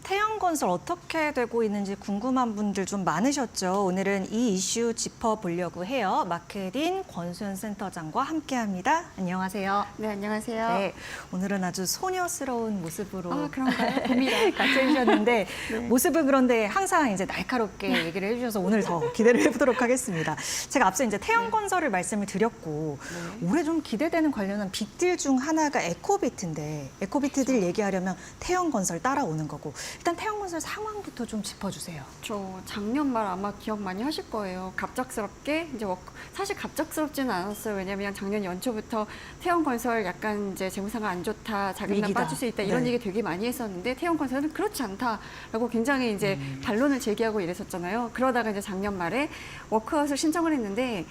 태양건설 어떻게 되고 있는지 궁금한 분들 좀 많으셨죠. 오늘은 이 이슈 짚어보려고 해요. 마크린 권순 센터장과 함께합니다. 안녕하세요. 네, 안녕하세요. 네, 오늘은 아주 소녀스러운 모습으로 아, 그런가요? 봅니다. 같이 해주셨는데 네. 모습은 그런데 항상 이제 날카롭게 얘기를 해주셔서 오늘 더 기대를 해보도록 하겠습니다. 제가 앞서 이제 태양건설을 말씀을 드렸고 올해 좀 기대되는 관련한 빅딜 중 하나가 에코비트인데 에코비트들 얘기하려면 태양건설 따라오는 거고 일단 태양건설 상황부터 좀 짚어주세요. 저 작년 말 아마 기억 많이 하실 거예요. 갑작스럽게 이제 사실 갑작스럽지는 않았어요. 왜냐하면 작년 연초부터 태양건설 약간 이제 재무상황 안 좋다, 자금난 위기다. 빠질 수 있다 이런 네. 얘기 되게 많이 했었는데 태양건설은 그렇지 않다라고 굉장히 이제 반론을 제기하고 이랬었잖아요. 그러다가 이제 작년 말에 워크아웃을 신청을 했는데.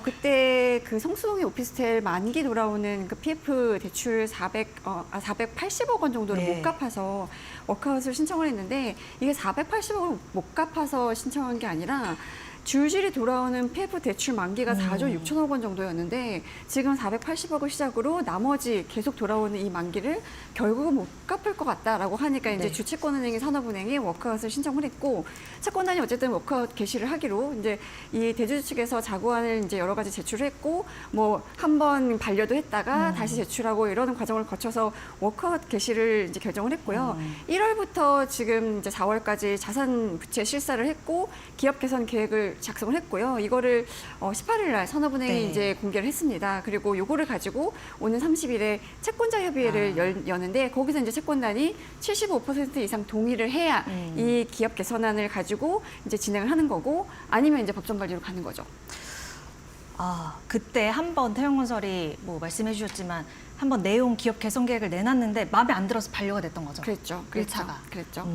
그때 그 성수동의 오피스텔 만기 돌아오는 그 PF 대출 480억 원 정도를 네. 못 갚아서 워크아웃을 신청을 했는데 이게 480억을 못 갚아서 신청한 게 아니라 줄줄이 돌아오는 PF 대출 만기가 4조 6천억 원 정도였는데 지금 480억을 시작으로 나머지 계속 돌아오는 이 만기를 결국은 못 갚을 것 같다라고 하니까 이제 네. 주채권은행이 산업은행이 워크아웃을 신청을 했고 채권단이 어쨌든 워크아웃 개시를 하기로 이제 이 대주주 측에서 자구안을 이제 여러 가지 제출했고 뭐 한 번 반려도 했다가 다시 제출하고 이러는 과정을 거쳐서 워크아웃 개시를 이제 결정을 했고요. 1월부터 지금 이제 4월까지 자산 부채 실사를 했고 기업 개선 계획을 작성을 했고요. 이거를 18일 날 산업은행이 네. 이제 공개를 했습니다. 그리고 요거를 가지고 오는 30일에 채권자 협의회를 여는데 거기서 이제 채권단이 75% 이상 동의를 해야 이 기업 개선안을 가지고 이제 진행을 하는 거고 아니면 이제 법정 관리로 가는 거죠. 그때 한번 태양건설이 뭐 말씀해 주셨지만 한번 내용 기업 개선 계획을 내놨는데 마음에 안 들어서 반려가 됐던 거죠. 그랬죠. 일차가. 그랬죠.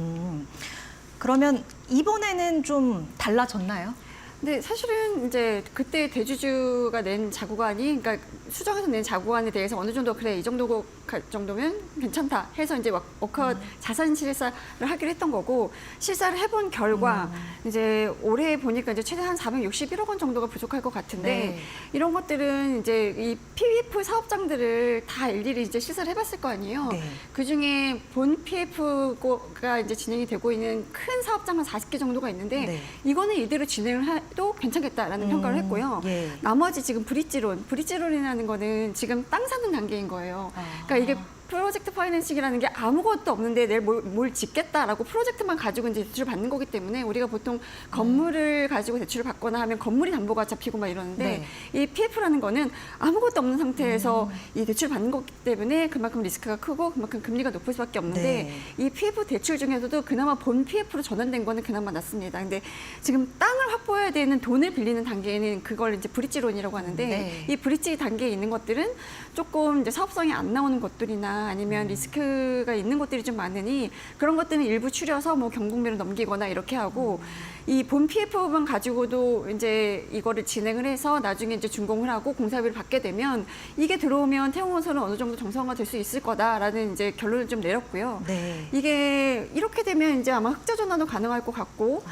그러면 이번에는 좀 달라졌나요? 근데 사실은 이제 그때 대주주가 낸 자구안이, 그러니까 수정해서 낸 자구안에 대해서 어느 정도 그래 이 정도면 괜찮다 해서 이제 워크아웃 자산 실사를 하기로 했던 거고, 실사를 해본 결과 이제 올해 보니까 이제 최대 한 461억 원 정도가 부족할 것 같은데, 네. 이런 것들은 이제 이 PF 사업장들을 다 일일이 이제 실사를 해봤을 거 아니에요. 네. 그 중에 본 PF가 이제 진행이 되고 있는 큰 사업장 한 40개 정도가 있는데, 네. 이거는 이대로 진행을 해도 괜찮겠다라는 평가를 했고요. 예. 나머지 지금 브릿지론이라는 거는 지금 땅 사는 단계인 거예요. 그러니까 이게 프로젝트 파이낸싱이라는 게 아무것도 없는데 내일 뭘 짓겠다라고 프로젝트만 가지고 이제 대출을 받는 거기 때문에, 우리가 보통 건물을 가지고 대출을 받거나 하면 건물이 담보가 잡히고 막 이러는데, 이 PF라는 거는 아무것도 없는 상태에서 이 대출을 받는 거기 때문에 그만큼 리스크가 크고 그만큼 금리가 높을 수밖에 없는데, 네. 이 PF 대출 중에서도 그나마 본 PF로 전환된 거는 그나마 낫습니다. 근데 지금 땅을 확보해야 되는 돈을 빌리는 단계에는 그걸 이제 브릿지론이라고 하는데, 네. 이 브릿지 단계에 있는 것들은 조금 이제 사업성이 안 나오는 것들이나 아니면 리스크가 있는 것들이 좀 많으니, 그런 것들은 일부 추려서 뭐 경공비로 넘기거나 이렇게 하고, 이 본 PF만 가지고도 이제 이거를 진행을 해서 나중에 이제 준공을 하고 공사비를 받게 되면, 이게 들어오면 태용건설은 어느 정도 정상화가 될 수 있을 거다라는 이제 결론을 좀 내렸고요. 네. 이게 이렇게 되면 이제 아마 흑자 전환도 가능할 것 같고,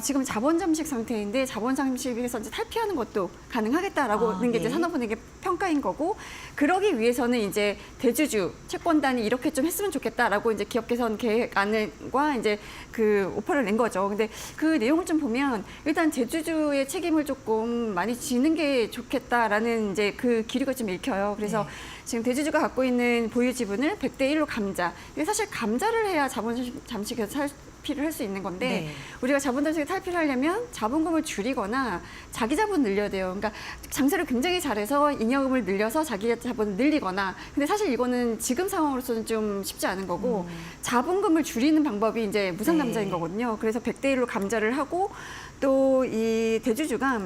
지금 자본 잠식 상태인데 자본 잠식에서 이제 탈피하는 것도 가능하겠다라고 하는 게 이제 예. 산업은행의 평가인 거고, 그러기 위해서는 이제 대주주 채권단이 이렇게 좀 했으면 좋겠다라고 이제 기업 개선 계획안과 이제 그 오퍼를 낸 거죠. 근데 그 내용을 좀 보면 일단 대주주의 책임을 조금 많이 지는 게 좋겠다라는 이제 그 기류가 좀 읽혀요. 그래서 지금 대주주가 갖고 있는 보유 지분을 100대 1로 감자. 이게 사실 감자를 해야 자본 잠식에서 탈피를 할 수 있는 건데, 네. 우리가 자본 잠식에 탈피를 하려면 자본금을 줄이거나 자기 자본 늘려야 돼요. 그러니까 장세를 굉장히 잘해서 잉여금을 늘려서 자기 자본을 늘리거나, 근데 사실 이거는 지금 상황으로서는 좀 쉽지 않은 거고, 자본금을 줄이는 방법이 이제 무상감자인 네. 거거든요. 그래서 100대 1로 감자를 하고, 또 이 대주주가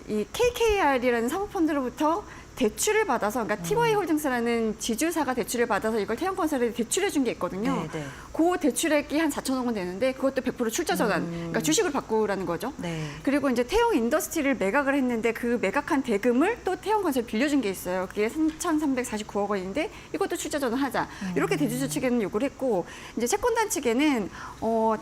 이 KKR이라는 사모펀드로부터 대출을 받아서, 그러니까 TY 홀딩스라는 지주사가 대출을 받아서 이걸 태양건설에 대출해 준 게 있거든요. 네, 네. 그 대출액이 한 4천억 원 되는데, 그것도 100% 출자 전환, 그러니까 주식을 바꾸라는 거죠. 네. 그리고 이제 태영 인더스트리를 매각을 했는데, 그 매각한 대금을 또 태영건설 빌려준 게 있어요. 그게 3,349억 원인데 이것도 출자 전환하자. 이렇게 대주주 측에는 요구를 했고, 이제 채권단 측에는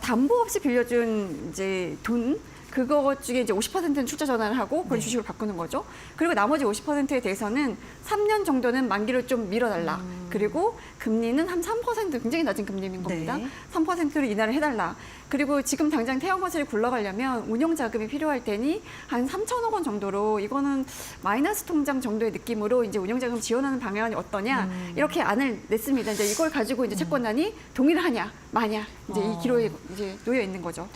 담보 없이 빌려준 이제 돈, 그거 중에 이제 50%는 출자 전환을 하고 그걸 주식으로 바꾸는 거죠. 그리고 나머지 50%에 대해서는 3년 정도는 만기를 좀 미뤄달라. 그리고 금리는 한 3%, 굉장히 낮은 금리인 겁니다. 네. 3%로 인하를 해달라. 그리고 지금 당장 태양건설이 굴러가려면 운용 자금이 필요할 테니 한 3천억 원 정도로, 이거는 마이너스 통장 정도의 느낌으로 이제 운용 자금 지원하는 방향이 어떠냐, 이렇게 안을 냈습니다. 이제 이걸 가지고 이제 채권단이 동의를 하냐 마냐, 이제 이 기로에 이제 놓여 있는 거죠.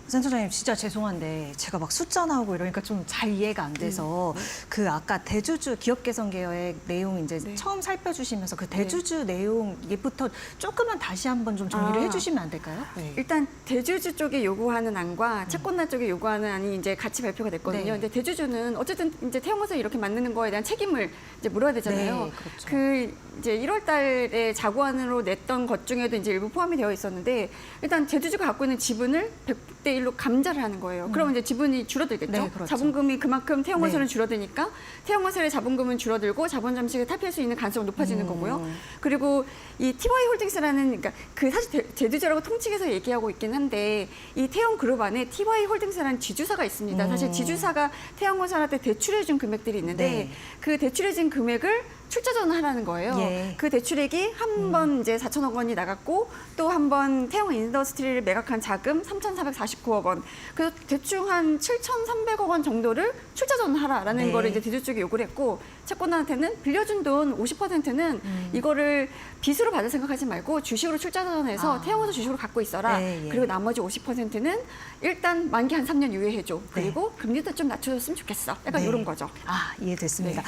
센터장님 진짜 죄송한데 제가 막 숫자 나오고 이러니까 좀 잘 이해가 안 돼서 그 아까 대주주 기업 개선 계획 내용 이제 네. 처음 살펴주시면서 그 대주주 내용 예부터 조금만 다시 한번 좀 정리를 해주시면 안 될까요? 네. 일단 대주주 쪽에 요구하는 안과 채권단 쪽에 요구하는 안이 이제 같이 발표가 됐거든요. 네. 근데 대주주는 어쨌든 이제 태영건설 이렇게 만드는 거에 대한 책임을 이제 물어야 되잖아요. 네, 그렇죠. 그 이제 1월 달에 자구안으로 냈던 것 중에도 이제 일부 포함이 되어 있었는데, 일단 대주주가 갖고 있는 지분을 100대 1로 감자를 하는 거예요. 그러면 이제 지분이 줄어들겠죠. 네, 그렇죠. 자본금이 그만큼 태영건설은 네. 줄어드니까 태영건설의 자본금은 줄어들고 자본 잠식에 탈피할 수 있는 가능성이 높아지는 거고요. 그리고 이 TY 홀딩스라는, 그러니까 그 사실 대주주라고 통칭해서 얘기하고 있긴 한데, 이 태영그룹 안에 TY 홀딩스라는 지주사가 있습니다. 사실 지주사가 태영건설한테 대출해준 금액들이 있는데, 네. 그 대출해준 금액을 출자 전환하라는 거예요. 예. 그 대출액이 한 번 이제 4천억 원이 나갔고, 또 한 번 태영 인더스트리를 매각한 자금 3,449억 원. 그래서 대충 한 7,300억 원 정도를 출자 전환하라는 네. 거를 이제 대주주 쪽에 요구를 했고, 채권단한테는 빌려준 돈 50%는 이거를 빚으로 받을 생각하지 말고 주식으로 출자 전환해서 태영건설 주식으로 갖고 있어라. 네, 예. 그리고 나머지 50%는 일단 만기 한 3년 유예해줘. 그리고 금리도 좀 낮춰줬으면 좋겠어. 약간 네. 이런 거죠. 아, 이해됐습니다. 네.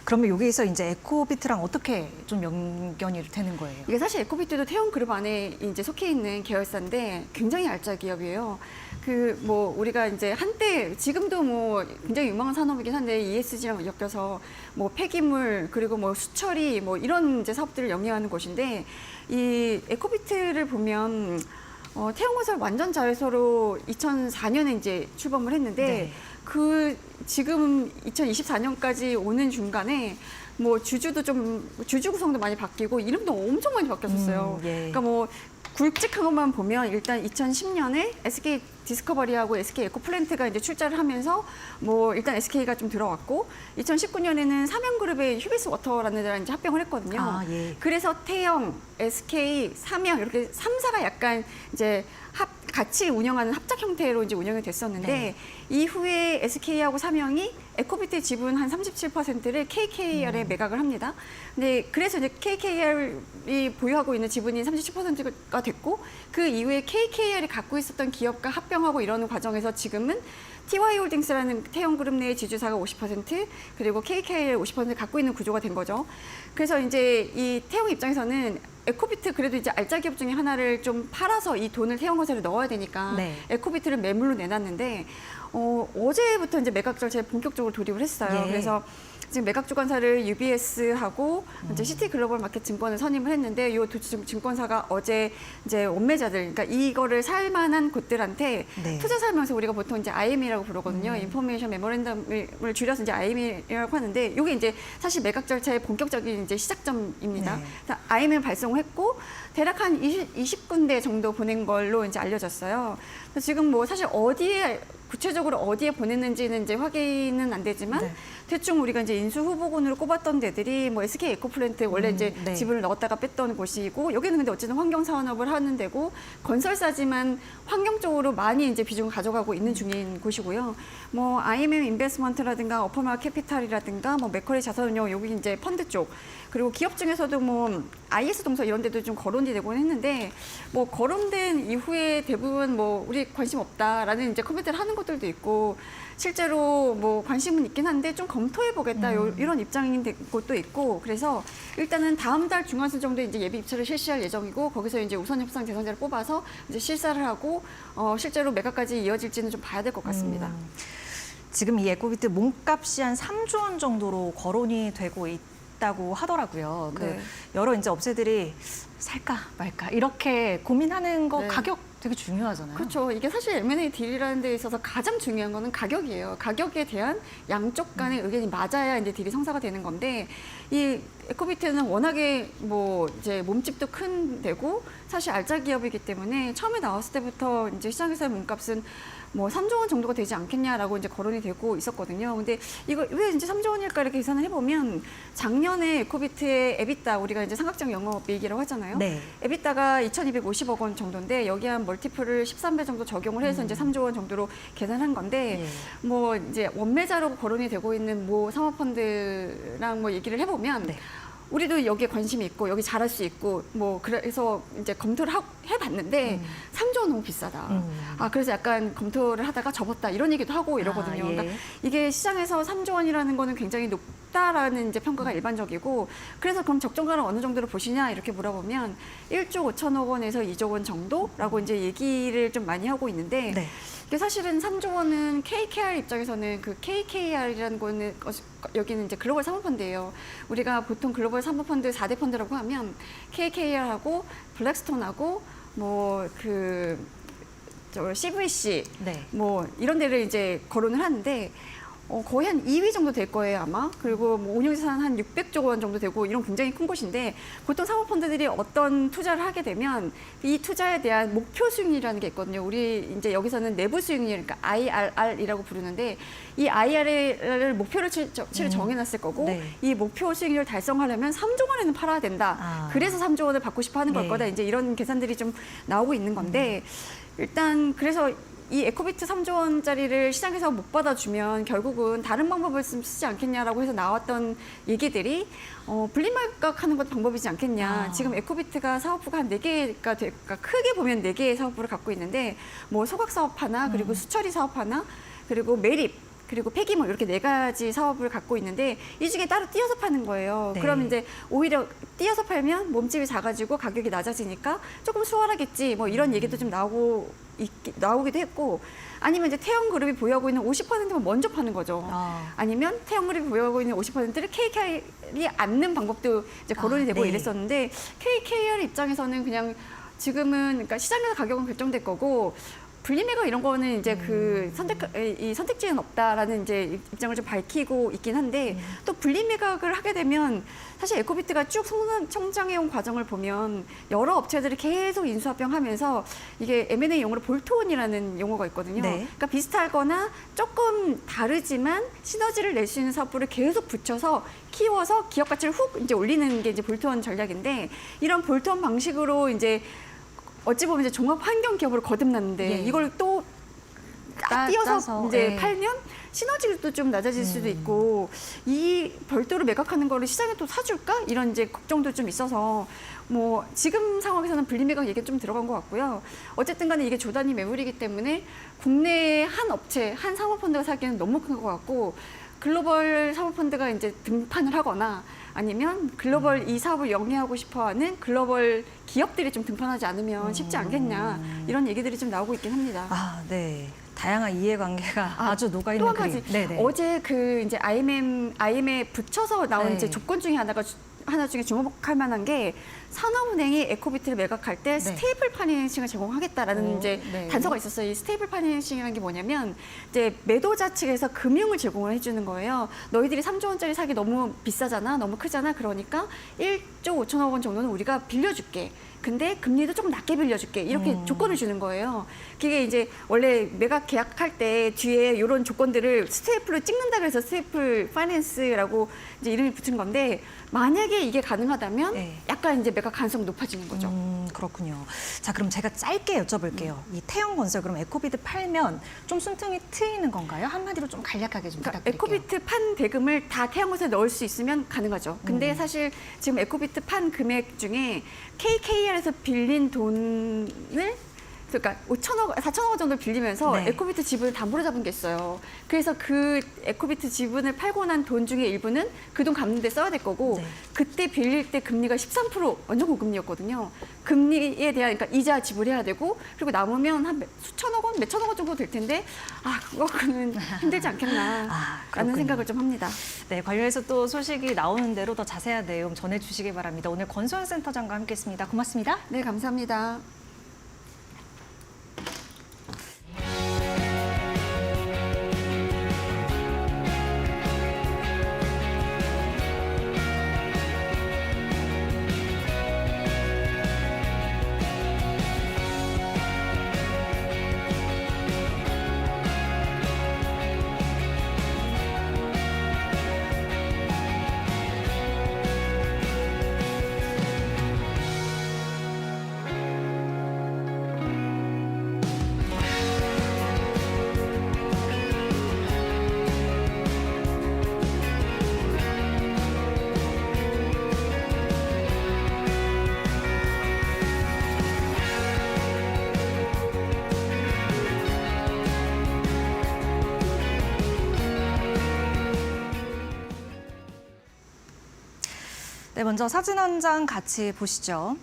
그러면 여기에서 이제 에코비트랑 어떻게 좀 연결이 되는 거예요? 이게 사실 에코비트도 태영그룹 안에 이제 속해 있는 계열사인데 굉장히 알짜 기업이에요. 그 뭐 우리가 이제 한때, 지금도 뭐 굉장히 유망한 산업이긴 한데 ESG랑 엮여서 뭐 폐기물, 그리고 뭐 수처리 뭐 이런 이제 사업들을 영위하는 곳인데, 이 에코비트를 보면 태형건설 완전 자회사로 2004년에 이제 출범을 했는데 네. 그 지금 2024년까지 오는 중간에 뭐 주주 구성도 많이 바뀌고 이름도 엄청 많이 바뀌었었어요. 예. 그러니까 뭐 굵직한 것만 보면 일단 2010년에 SK 디스커버리하고 SK 에코플랜트가 이제 출자를 하면서 뭐 일단 SK가 좀 들어왔고 2019년에는 삼양그룹의 휴비스 워터라는 데랑 이제 합병을 했거든요. 아, 예. 그래서 태형, SK, 삼양 이렇게 3사가 약간 이제 같이 운영하는 합작 형태로 이제 운영이 됐었는데 네. 이후에 SK하고 삼양이 에코비트의 지분 한 37%를 KKR에 매각을 합니다. 근데 그래서 이제 KKR이 보유하고 있는 지분이 37%가 됐고 그 이후에 KKR이 갖고 있었던 기업과 합병하고 이러는 과정에서 지금은 TY홀딩스라는 태형그룹 내의 지주사가 50% 그리고 KKR 50% 갖고 있는 구조가 된 거죠. 그래서 이제 이 태형 입장에서는 에코비트 그래도 이제 알짜 기업 중에 하나를 좀 팔아서 이 돈을 태형건설에 넣어야 되니까 네. 에코비트를 매물로 내놨는데 어제부터 이제 매각 절차에 본격적으로 돌입을 했어요. 예. 그래서 지금 매각 주관사를 UBS하고 이제 시티글로벌 마켓 증권을 선임을 했는데 이 두 증권사가 어제 이제 원매자들, 그러니까 이거를 살 만한 곳들한테 네. 투자 설명서 우리가 보통 이제 IM이라고 부르거든요. 인포메이션 메모랜덤을 줄여서 이제 IM이라고 하는데 이게 이제 사실 매각 절차의 본격적인 이제 시작점입니다. 네. 그래서 IM을 발송했고 대략 한 20군데 정도 보낸 걸로 이제 알려졌어요. 그래서 지금 뭐 사실 구체적으로 어디에 보냈는지는 이제 확인은 안 되지만 네. 대충 우리가 이제 인수 후보군으로 꼽았던 데들이 뭐 SK 에코플랜트 원래 이제 네. 지분을 넣었다가 뺐던 곳이고 여기는 근데 어쨌든 환경 산업을 하는 데고 건설사지만 환경 쪽으로 많이 이제 비중을 가져가고 있는 중인 곳이고요. 뭐 IMM 인베스트먼트라든가 어퍼마 캐피탈이라든가 뭐 맥커리 자산운용 여기 이제 펀드 쪽 그리고 기업 중에서도 뭐 IS 동서 이런 데도 좀 거론이 되곤 했는데 뭐 거론된 이후에 대부분 뭐 우리 관심 없다라는 이제 코멘트를 하는 것들도 있고 실제로 뭐 관심은 있긴 한데 좀 검토해 보겠다 이런 입장인 곳도 있고 그래서 일단은 다음 달 중하순 정도에 이제 예비 입찰을 실시할 예정이고 거기서 이제 우선 협상 대상자를 뽑아서 이제 실사를 하고 실제로 매각까지 이어질지는 좀 봐야 될 것 같습니다. 지금 이 에코비트 몸값이 한 3조 원 정도로 거론이 되고 있다고 하더라고요. 네. 여러 이제 업체들이 살까 말까 이렇게 고민하는 거 네. 가격 되게 중요하잖아요. 그렇죠. 이게 사실 M&A 딜이라는 데 있어서 가장 중요한 거는 가격이에요. 가격에 대한 양쪽 간의 의견이 맞아야 이제 딜이 성사가 되는 건데 이 에코비트는 워낙에 뭐 이제 몸집도 큰 데고 사실 알짜 기업이기 때문에 처음에 나왔을 때부터 이제 시장에서의 몸값은 뭐 3조 원 정도가 되지 않겠냐라고 이제 거론이 되고 있었거든요. 근데 이거 왜 이제 3조 원일까 이렇게 계산을 해보면 작년에 에코비트의 에비타 우리가 이제 삼각형 영업이익이라고 하잖아요. 네. 에비타가 2,250억 원 정도인데 여기 한 멀티플을 13배 정도 적용을 해서 이제 3조 원 정도로 계산한 건데 뭐 이제 원매자로 거론이 되고 있는 모 사모펀드랑 뭐 얘기를 해보면 네. 우리도 여기에 관심이 있고 여기 잘할 수 있고 뭐 그래서 이제 검토를 해봤는데 3조 원 너무 비싸다. 아 그래서 약간 검토를 하다가 접었다 이런 얘기도 하고 이러거든요. 아, 예. 그러니까 이게 시장에서 3조 원이라는 거는 굉장히 높다라는 이제 평가가 일반적이고 그래서 그럼 적정가는 어느 정도로 보시냐 이렇게 물어보면 1조 5천억 원에서 2조 원 정도라고 이제 얘기를 좀 많이 하고 있는데 네. 이게 사실은 3조 원은 KKR 입장에서는 그 KKR이라는 거는 여기는 이제 글로벌 사모펀드예요. 우리가 보통 글로벌 사모펀드 4대 펀드라고 하면 KKR하고 블랙스톤하고 뭐 CVC 네. 뭐 이런 데를 이제 거론을 하는데 거의 한 2위 정도 될 거예요 아마. 그리고 뭐 운용자산 한 600조 원 정도 되고 이런 굉장히 큰 곳인데 보통 사모펀드들이 어떤 투자를 하게 되면 이 투자에 대한 목표 수익률이라는 게 있거든요. 우리 이제 여기서는 내부 수익률, 그러니까 IRR이라고 부르는데 이 IRR을 목표를 정해놨을 거고 네. 이 목표 수익률 달성하려면 3조 원에는 팔아야 된다. 아. 그래서 3조 원을 받고 싶어 하는 걸 네. 거다. 이제 이런 계산들이 좀 나오고 있는 건데 일단 그래서 이 에코비트 3조 원짜리를 시장에서 못 받아주면 결국은 다른 방법을 쓰지 않겠냐라고 해서 나왔던 얘기들이 분리매각하는 것도 방법이지 않겠냐. 아. 지금 에코비트가 사업부가 한 4개가 될까 크게 보면 4개의 사업부를 갖고 있는데 뭐 소각 사업 하나 그리고 수처리 사업 하나 그리고 매립 그리고 폐기물 이렇게 4가지 사업을 갖고 있는데 이 중에 따로 띄어서 파는 거예요. 네. 그럼 이제 오히려 띄어서 팔면 몸집이 작아지고 가격이 낮아지니까 조금 수월하겠지 뭐 이런 얘기도 좀 나오기도 했고 아니면 이제 태형그룹이 보유하고 있는 50%만 먼저 파는 거죠. 아니면 태형그룹이 보유하고 있는 50%를 KKR이 않는 방법도 이제 거론이 되고 네. 이랬었는데 KKR 입장에서는 그냥 지금은 그러니까 시장에서 가격은 결정될 거고 분리매각 이런 거는 이제 그 선택지는 없다라는 이제 입장을 좀 밝히고 있긴 한데 또 분리매각을 하게 되면 사실 에코비트가 쭉 성장해온 과정을 보면 여러 업체들이 계속 인수합병하면서 이게 M&A 용어로 볼트온이라는 용어가 있거든요. 네. 그러니까 비슷하거나 조금 다르지만 시너지를 낼 수 있는 사업부를 계속 붙여서 키워서 기업 가치를 훅 이제 올리는 게 이제 볼트온 전략인데 이런 볼트온 방식으로 이제 어찌 보면 이제 종합 환경 기업으로 거듭났는데 예. 이걸 또 띄어서 따서, 이제 예. 팔면 시너지도 좀 낮아질 수도 있고 이 별도로 매각하는 거를 시장에 또 사줄까 이런 이제 걱정도 좀 있어서 뭐 지금 상황에서는 분리매각 얘기가 좀 들어간 것 같고요. 어쨌든 간에 이게 조단위 매물이기 때문에 국내의 한 업체, 한 사모펀드가 사기에는 너무 큰 것 같고 글로벌 사모펀드가 이제 등판을 하거나 아니면 글로벌 이 사업을 영위하고 싶어하는 글로벌 기업들이 좀 등판하지 않으면 쉽지 않겠냐 이런 얘기들이 좀 나오고 있긴 합니다. 아, 네. 다양한 이해관계가 아주 또 녹아있는 한 가지 그림. 네네. 어제 그 이제 IM에 붙여서 나온 네. 이제 조건 중에 하나 중에 주목할 만한 게 산업은행이 에코비트를 매각할 때 네. 스테이블 파이낸싱을 제공하겠다라는 오, 이제 네. 단서가 있었어요. 이 스테이블 파이낸싱이라는 게 뭐냐면 이제 매도자 측에서 금융을 제공을 해주는 거예요. 너희들이 3조 원짜리 사기 너무 비싸잖아, 너무 크잖아. 그러니까 1조 5천억 원 정도는 우리가 빌려줄게. 근데 금리도 조금 낮게 빌려줄게. 이렇게 조건을 주는 거예요. 그게 이제 원래 매각 계약할 때 뒤에 이런 조건들을 스테이플로 찍는다 그래서 스테이플 파이낸스라고 이제 이름이 붙은 건데 만약에 이게 가능하다면 네. 약간 이제 매각 가능성이 높아지는 거죠. 그렇군요. 자, 그럼 제가 짧게 여쭤볼게요. 이 태영건설 그럼 에코비트 팔면 좀 순통이 트이는 건가요? 한마디로 좀 간략하게 좀 그러니까 부탁드릴게요. 에코비트 판 대금을 다 태양건설에 넣을 수 있으면 가능하죠. 근데 사실 지금 에코비트 판 금액 중에 KKR에서 빌린 돈을 그러니까 4천억 원 정도 빌리면서 네. 에코비트 지분을 담보로 잡은 게 있어요. 그래서 그 에코비트 지분을 팔고 난 돈 중에 일부는 그 돈 갚는 데 써야 될 거고 네. 그때 빌릴 때 금리가 13% 완전 고금리였거든요. 금리에 대한 그러니까 이자 지불해야 되고 그리고 남으면 한 수천억 원, 몇천억 원 정도 될 텐데 그거는 힘들지 않겠나라는 그렇군요. 생각을 좀 합니다. 네, 관련해서 또 소식이 나오는 대로 더 자세한 내용 전해주시기 바랍니다. 오늘 권소연 센터장과 함께했습니다. 고맙습니다. 네, 감사합니다. 네, 먼저 사진 한 장 같이 보시죠.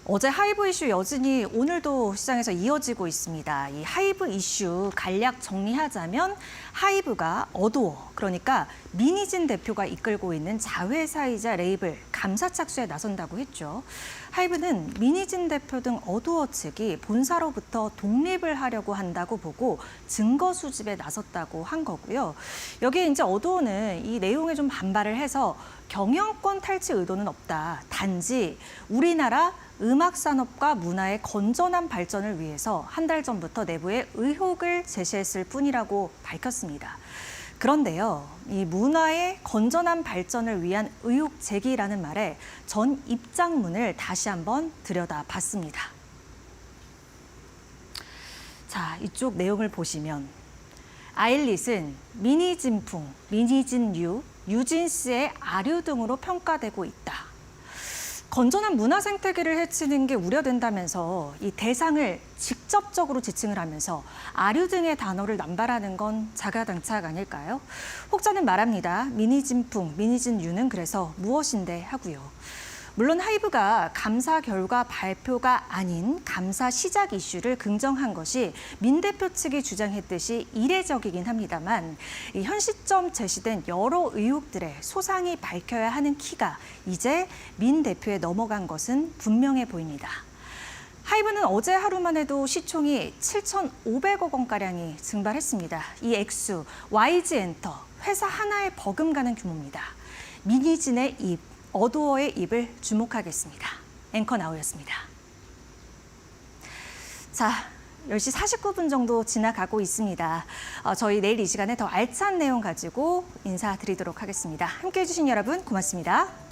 어제 하이브 이슈 여전히 오늘도 시장에서 이어지고 있습니다. 이 하이브 이슈 간략 정리하자면 하이브가 어두워, 그러니까 민희진 대표가 이끌고 있는 자회사이자 레이블 감사 착수에 나선다고 했죠. 하이브는 민희진 대표 등 어두워 측이 본사로부터 독립을 하려고 한다고 보고 증거 수집에 나섰다고 한 거고요. 여기에 이제 어두워는 이 내용에 좀 반발을 해서 경영권 탈취 의도는 없다. 단지 우리나라 음악 산업과 문화의 건전한 발전을 위해서 한 달 전부터 내부에 의혹을 제시했을 뿐이라고 밝혔습니다. 그런데요, 이 문화의 건전한 발전을 위한 의혹 제기라는 말에 전 입장문을 다시 한번 들여다봤습니다. 자, 이쪽 내용을 보시면 아일릿은 미니진풍, 미니진유, 뉴진스의 아류 등으로 평가되고 있다. 건전한 문화 생태계를 해치는 게 우려된다면서 이 대상을 직접적으로 지칭을 하면서 아류 등의 단어를 남발하는 건 자가당착 아닐까요? 혹자는 말합니다. 미니진풍, 미니진유는 그래서 무엇인데 하고요. 물론 하이브가 감사 결과 발표가 아닌 감사 시작 이슈를 긍정한 것이 민 대표 측이 주장했듯이 이례적이긴 합니다만 현 시점 제시된 여러 의혹들의 소상히 밝혀야 하는 키가 이제 민 대표에 넘어간 것은 분명해 보입니다. 하이브는 어제 하루만 해도 시총이 7,500억 원가량이 증발했습니다. 이 액수 YG엔터 회사 하나에 버금가는 규모입니다. 민희진의 입, 어두어의 입을 주목하겠습니다. 앵커 나우였습니다. 자, 10시 49분 정도 지나가고 있습니다. 저희 내일 이 시간에 더 알찬 내용 가지고 인사드리도록 하겠습니다. 함께해 주신 여러분 고맙습니다.